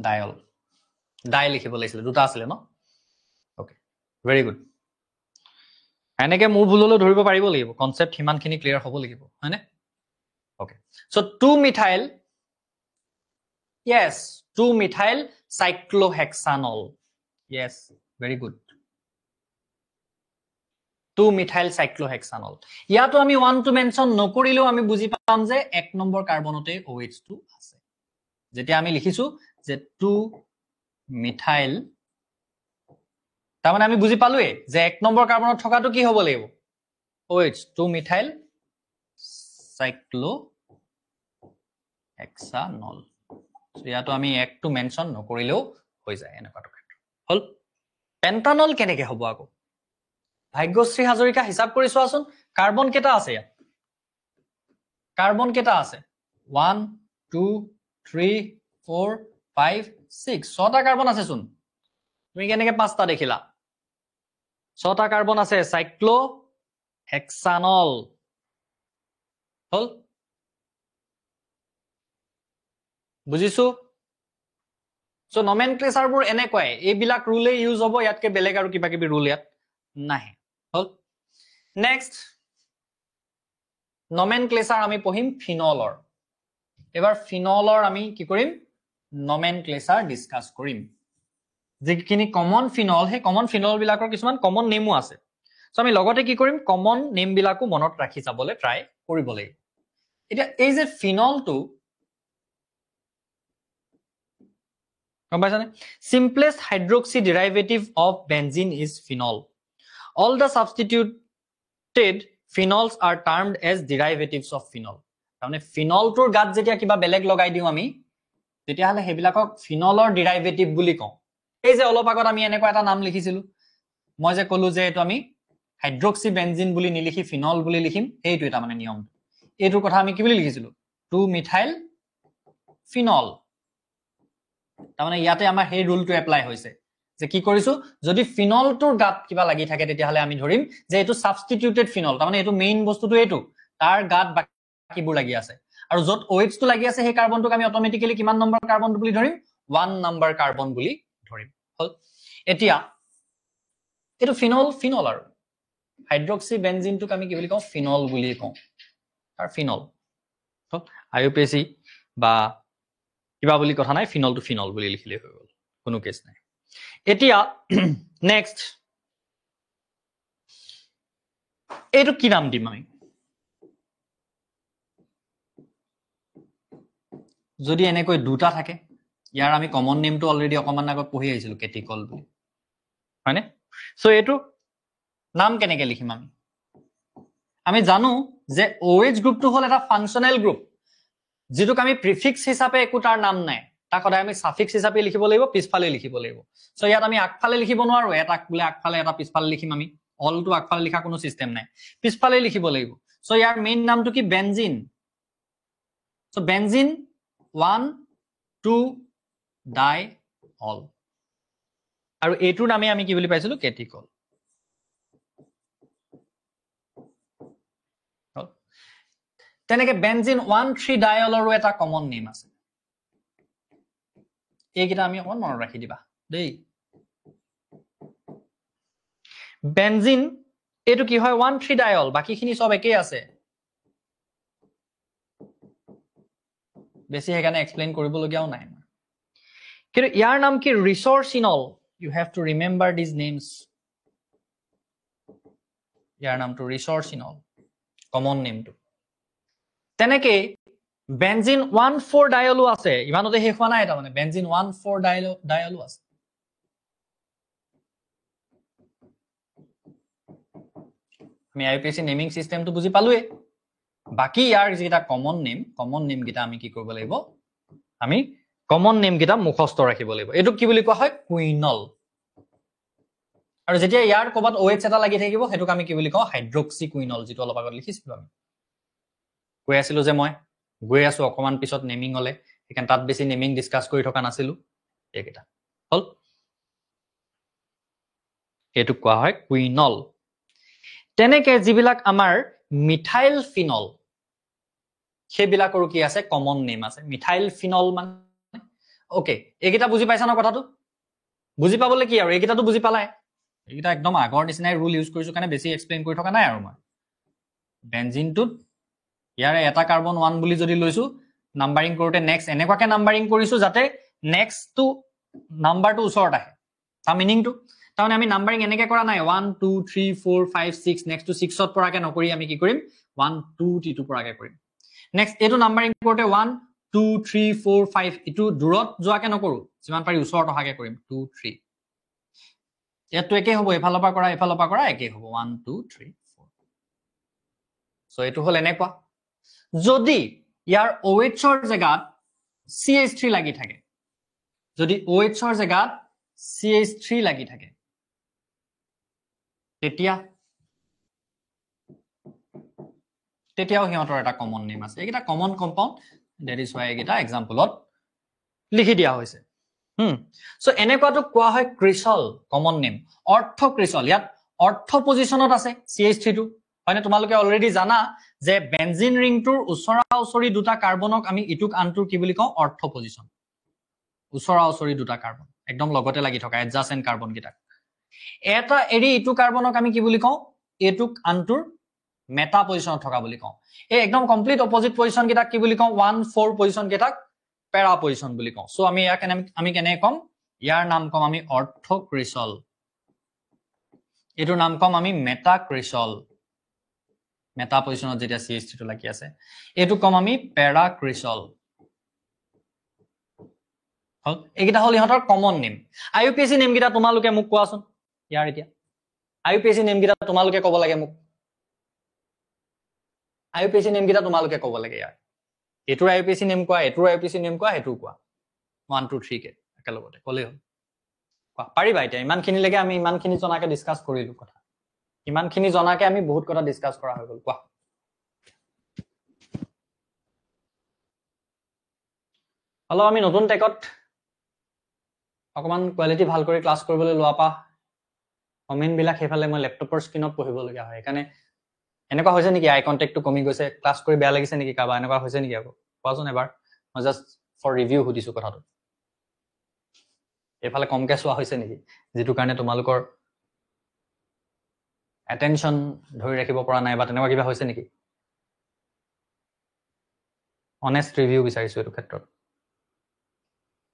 diol di লিখিব লাগিছিল দুটা আছিল ন ওকে ভেৰি গুড এনেকে মোৰ ভুললৈ ধৰিব পাৰিব লাগিব কনসেপ্ট হিমানখিনি ক্লিয়াৰ হ'ব লাগিব হয়নে okay so 2 methyl yes 2 methyl cyclohexanol yes very good 2 methyl cyclohexanol ইয়াতো আমি 1 টু মেনশন নকৰিলেও আমি বুজি পাম যে এক নম্বৰ কাৰ্বনতে OH2 আছে যেতিয়া আমি লিখিছো যে 2 মিথাইল তাৰমানে আমি বুজি পালোৱে যে এক নম্বৰ কাৰ্বনত থকাটো কি হ'ব লাগিব OH 2 মিথাইল সাইক্লোহেক্সানল সো ইয়াতো আমি এক টু মেনশন নকৰিলেও হৈ যায় এনেকুৱাটো ক্ষেত্ৰ হল পেন্টানল কেনেকে হ'ব আকৌ ভাগ্যশ্ৰী হাজৰিকা হিসাব কৰি চোৱাচোন কাৰ্বন কেটা আছে ইয়াত কাৰ্বন কেটা আছে 1 2 3 4 5 6 ছটা কাৰ্বন আছে চোন তুমি কেনেকে পাঁচটা দেখিলা ছটা কাৰ্বন আছে সাইক্লোহেক্সানল হল বুজিছো সো নমেনক্লেচাৰবোৰ এনেকুৱাই এইবিলাক ৰুলে ইউজ হ'ব ইয়াতকে বেলেগ আৰু কিবা কিবি ৰুল ইয়াত নাই হল নেক্সট নমেনক্লেচাৰ আমি পঢ়িম ফিনলৰ এবাৰ ফিনলৰ আমি কি কৰিম নমেনক্লেচাৰ ডিসকাস কৰিম যিখিনি কমন ফিনল হে কমন ফিনল বিলাকৰ কিছুমান কমন নেমও আছে সো আমি লগতে কি কৰিম কমন নেম বিলাকো মনত ৰাখি যাবলৈ ট্ৰাই কৰিব লাগিব এটা এই যে ফিনলটো simplest hydroxy derivative of benzene is phenol. All the substituted phenols are termed as derivatives of phenol. তাৰমানে phenol টোৰ গাত যেতিয়া কিবা বেলেগ লগাই দিও আমি তেতিয়া হলে হেবিলাকক phenolৰ derivative বুলি কওঁ এই যে অলপ আগত আমি এনেকুৱা এটা নাম লিখিছিলো মই যে কলো যে এটো আমি হাইড্ৰক্সি বেনজিন বুলি নিলিখি phenol বুলি লিখিম এইটো এটা মানে নিয়ম এইটোৰ কথা আমি কি বুলি লিখিছিলো 2 মিথাইল phenol তাৰমানে ইয়াতে আমাৰ সেই ৰুলটো এপ্লাই হৈছে যে কি কৰিছো যদি ফিনলটোৰ গাত কিবা লাগি থাকে তেতিয়া হলে আমি ধৰিম যে এটো সাবস্টিটিউটেড ফিনল তাৰমানে এটো মেইন বস্তুটো এটো তাৰ গাত বাকিবোৰ লাগি আছে আৰু যত OH টো লাগি আছে সেই কাৰ্বনটোক আমি অটোমেটিক্যালি কিমান নম্বৰ কাৰ্বন বুলি ধৰিম 1 নম্বৰ কাৰ্বন বুলি ধৰিম হল এতিয়া এটো ফিনল আৰু হাইড্ৰক্সি বেনজিনটোক আমি কি বুলি কওঁ ফিনল বুলি কওঁ তাৰ ফিনল IUPAC বা কিবা বুলি কথা নাই ফিনল টু ফিনল বুলি লিখিলে হৈ গল কোনো কেছ নাই এতিয়া নেক্সট এইটো কি নাম দিম আমি যদি এনেকৈ দুটা থাকে ইয়াৰ আমি কমন নেমটো অলৰেডি অকমান আগত পঢ়ি আহিছিলো কেটিকল বুলি হয়নে সো এইটো নাম কেনেকৈ লিখিম আমি জানো যে OH গ্ৰুপটো হল এটা ফাংচনেল গ্ৰুপ যেটোক আমি প্ৰিফিক্স হিচাপে একো তাৰ নাম নাই তাক সদায় আমি সাফিক্স হিচাপে লিখিব লাগিব পিছফালে লিখিব লাগিব সো ইয়াত আমি আগফালে লিখিব নোৱাৰো এটা বোলে আগফালে এটা পিছফালে লিখিম আমি অলটো আগফালে লিখা কোনো সিস্টেম নাই পিছফালে লিখিব লাগিব সো ইয়াৰ মেইন নামটো কি বেনজিন সো বেনজিন 1 2 ডাই অল আৰু এইটোৰ নামে আমি কি বুলি পাইছিলো কেটিকল তেনেকে বেনজিন 1 3 ডাইঅলৰো এটা কমন নেম আছে এইকেইটা আমি অকমান মনত ৰাখি দিবা দেই বেনজিন এইটো কি হয় 1 3 ডাইঅল বাকিখিনি সব একেই আছে বেছি হেকানে এক্সপ্লেইন কৰিবলগিয়াও নাই কিন্তু ইয়াৰ নাম কি ৰিসোৰ্সিনল you have to remember these names ইয়াৰ নামটো ৰিসোৰ্সিনল কমন নেমটো তেনেকে বেনজিন 1 4 ডাইঅলো আছে ইমানতে শেষ হোৱা নাই এটা মানে বেনজিন 1 4 ডাইঅলো আছে আমি IUPAC নেমিং সিস্টেমটো বুজি পালোৱে বাকি ইয়াৰ যেটা কমন নেম গিটা আমি কি কৰিব লাগিব আমি কমন নেম গিটা মুখস্থ ৰাখিব লাগিব এটো কি বুলি কোৱা হয় কুইনল আৰু যেতিয়া ইয়াৰ কবাত OH এটা লাগি থাকিব হেতুক আমি কি বুলি কওঁ হাইড্ৰক্সি কুইনল যেটো অলপ আগত লিখিছিলো আমি কৈ আছিলো যে মই গৈ আছো অকমান পিছত নেমিং হলে এখান তাত বেছি নেমিং ডিসকাস কৰি থকা নাছিলো এইকেইটা হল এটো কোৱা হয় কুইনল তেনেকে যিবিলাক আমাৰ মিথাইল ফিনল সেইবিলাকৰো কি আছে কমন নেম আছে মিথাইল ফিনল মানে ওকে এইকেইটা বুজি পাইছা না কথাটো বুজি পাবলে কি আৰু এইকেইটাটো বুজি পালাই এইকেইটা একদম আগৰ নিচিনাই ৰুল ইউজ কৰিছো কাৰণে বেছি এক্সপ্লেইন কৰি থকা নাই আৰু মই বেনজিনটোত ইয়াৰে এটা কাৰ্বন 1 বুলি যদি লৈছো নাম্বাৰিং কৰোতে নেক্সট এনেকুৱাকে নাম্বাৰিং কৰিছো যাতে নেক্সট টু নাম্বাৰটো ওচৰত আহে তাৰ মিনিংটো তাহলে আমি নাম্বাৰিং এনেকে কৰা নাই 1 2 3 4 5 6 নেক্সট টু 6 ত পৰাকে নকৰি আমি কি কৰিম 1 2 3 টো পৰাকে কৰিম নেক্সট এটো নাম্বাৰিং কৰোতে 1 2 3 4 5 ইটো দূৰত যোৱাকে নকৰো যিমান পাৰি ওচৰত অহাকে কৰিম 2 3 ইয়াতো একে হ'ব এফালৰ পৰা কৰা একে হ'ব 1 2 3 4 সো এটো হল এনেকুৱা যদি ইয়াৰ OH ৰ জায়গাত CH3 লাগি থাকে যদি OH ৰ জায়গাত CH3 লাগি থাকে তেতিয়াও হিহঁতৰ এটা কমন নেম আছে এইটা কমন কম্পাউন্ড দ্যাট ইজ হোৱাই এইটা এক্সাম্পলত লিখি দিয়া হৈছে সো এনেকুৱাটো কোৱা হয় ক্ৰিসল কমন নেম অৰ্থ ক্ৰিসল ইয়াত অৰ্থ পজিশনত আছে CH3 টো হয়নে তোমালোকে অলৰেডি জানা যে বেনজিন ৰিংটোৰ ওচৰা-ওচৰি দুটা কাৰ্বনক আমি ইটুক আনটুৰ কি বুলি কওঁ অৰ্থ পজিশন ওচৰা-ওচৰি দুটা কাৰ্বন একদম লগতে লাগি থকা এডজাসেন্ট কাৰ্বন গিটা এটা এৰি ইটু কাৰ্বনক আমি কি বুলি কওঁ এটুক আনটুৰ মেটা পজিশনত থকা বুলি কওঁ এই একদম কমপ্লিট অপোজিট পজিশন গিটা কি বুলি কওঁ 1 4 পজিশন গিটাক পেৰা পজিশন বুলি কওঁ সো আমি ইয়াক আমি কেনে কম ইয়াৰ নাম কম আমি অৰ্থ ক্ৰিসল এটোৰ নাম কম আমি মেটা ক্ৰিসল মেটা পজিশনত যেতিয়া CH3 টো লাগি আছে এটো কম আমি পেৰা ক্ৰিসল হল এইকেইটা হল ইহঁতৰ কমন নেম IUPAC নেম গিটা তোমালোকে মোক কোৱাচোন ইয়াৰ এতিয়া IUPAC নেম গিটা তোমালোকে ক'ব লাগে মোক IUPAC নেম গিটা তোমালোকে ক'ব লাগে ইয়াৰ এটোৰ IUPAC নেম কোৱা এটোৰ IUPAC নেম কোৱা হেতু কোৱা 1 2 3 কে একেলগতে ক'লে হ'ল কোৱা পাৰিবা এতিয়া ইমানখিনি লাগে আমি ইমানখিনি জনাকে ডিসকাস কৰিলো কথা ইমানখিনি জনাকে আমি বহুত কথা ডিসকাস কৰা হৈ গল কোৱা হলো আমি নতুন টেকত অকমান কোৱালিটি ভাল কৰি ক্লাস কৰিবলৈ লোৱা পা কমেন্ট বিলাক হেফালে মই ল্যাপটপৰ স্ক্ৰিনত পঢ়িব লগা হয় কাৰণে এনেকুৱা হৈছে নেকি আই কন্টাক্টটো কমি গৈছে ক্লাস কৰি বেয়া লাগিছে নেকি কাবা এনেকুৱা হৈছে নেকি আকৌ কোৱাচোন এবাৰ মই জাস্ট ফৰ ৰিভিউ হুদিছো কথাটো এফালে কমকে চোৱা হৈছে নেকি যেটো কাৰণে তোমালোকৰ attention ধৰি ৰাখিব পৰা নাই বা তেনেকুৱা কিবা হৈছে নেকি অনেষ্ট ৰিভিউ বিচাৰিছো এইটো ক্ষেত্ৰত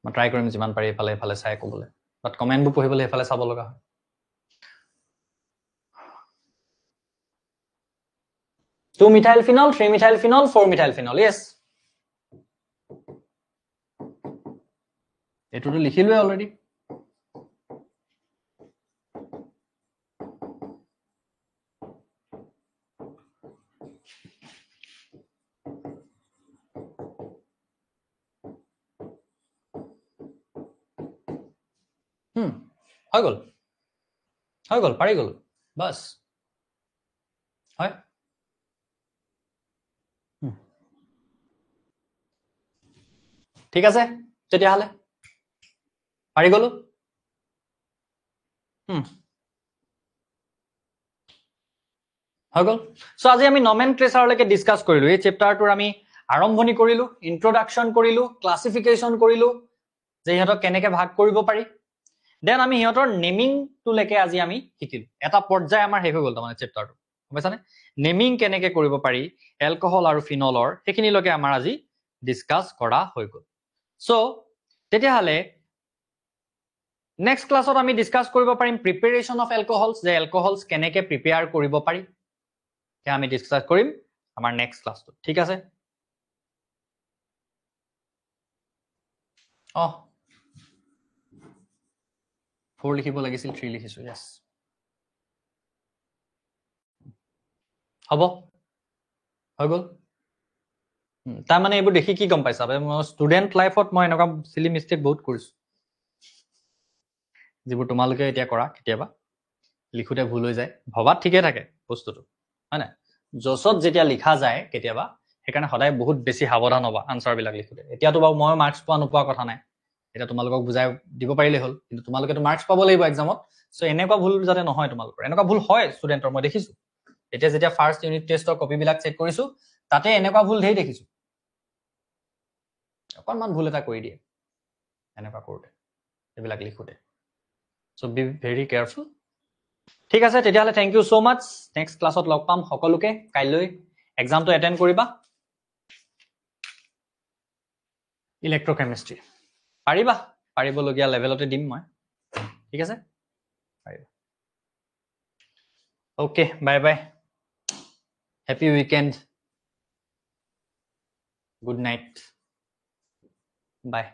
মই ট্ৰাই কৰিম যিমান পাৰি এফালে চাই ক'বলৈ বাট কমেণ্টবোৰ পঢ়িবলৈ এফালে চাব লগা হয় 2 methyl phenol 3 methyl phenol 4 methyl phenol yes এটোটো লিখিলোৱে already হৈ গ'ল পাৰি গ'ল বাস হয় ঠিক আছে তেতিয়াহ'লে পাৰি গ'লো হৈ গ'ল সো আজি আমি নমেনক্লেচাৰলৈকে ডিসকাস কৰিলো এই চেপ্টাৰটোৰ আমি আৰম্ভণি কৰিলো ইন্ট্ৰোডাকশন কৰিলো ক্লাসিফিকেশন কৰিলো যে ইহঁতক কেনেকৈ ভাগ কৰিব পাৰি দেন আমি ইহঁতৰ নেমিং টুলৈকে আজি আমি শিকিলো এটা পৰ্যায় আমাৰ শেষ হৈ গ'ল মানে চেপ্টাৰটো বুজিছানে নেমিং কেনেকৈ কৰিব পাৰি এলকহল আৰু ফিনলৰ সেইখিনিলৈকে আমাৰ আজি ডিসকাস কৰা হৈ গ'ল সো তেতিয়াহ'লে নেক্সট ক্লাছত আমি ডিসকাস কৰিব পাৰিম প্ৰিপাৰেচন অফ এলকহলছ যে এলকহলছ কেনেকৈ প্ৰিপেয়াৰ কৰিব পাৰি সেয়া আমি ডিসকাস কৰিম আমাৰ নেক্সট ক্লাছটো ঠিক আছে 4 লিখিব লাগিছিল 3 লিখিছো yes হ'ব হৈ গ'ল তাৰ মানে এইবোৰ দেখি কি গম পাইছা মই ষ্টুডেন্ট লাইফত মই এনেকুৱা সিলি মিস্টেক বহুত কৰিছো যিবোৰ তোমালোকে এতিয়া কৰা কেতিয়াবা লিখোতে ভুল হৈ যায় ভবাত ঠিকে থাকে বস্তুটো হয় না জছত যেতিয়া লিখা যায় কেতিয়াবা সেইকাৰণে সদায় বহুত বেছি সাৱধান হবা আনসাৰ বিলাক লিখোতে এতিয়াতো বাৰু মই মাৰ্কস পোৱা নোপোৱা কথা নাই এটা তোমালোকক বুজাই দিব পাৰিলে হ'ল কিন্তু তোমালোকেতো মাৰ্কস পাব লাগিব এক্সামত সো এনেকুৱা ভুল যাতে নহয় তোমালোকৰ এনেকুৱা ভুল হয় ষ্টুডেন্টৰ মই দেখিছো এতিয়া যেতিয়া ফাৰ্স্ট ইউনিট টেষ্টৰ কপি বিলাক চেক কৰিছো তাতে এনেকুৱা ভুল ধেই দেখিছো অকণমান ভুল এটা কৰি দিয়ে এনেকুৱা কৰোতে এইবিলাক লিখোতে সো বি ভেৰি কেয়াৰফুল ঠিক আছে তেতিয়াহ'লে থ্যাংক ইউ সো মাচ নেক্সট ক্লাছত লগ পাম সকলোকে কাইলৈ এক্সামটো এটেন্ড কৰিবা ইলেক্ট্ৰোকেমিষ্ট্ৰি পাৰিবলগীয়া লেভেলতে দিম মই ঠিক আছে পাৰিবা okay bye bye happy weekend good night bye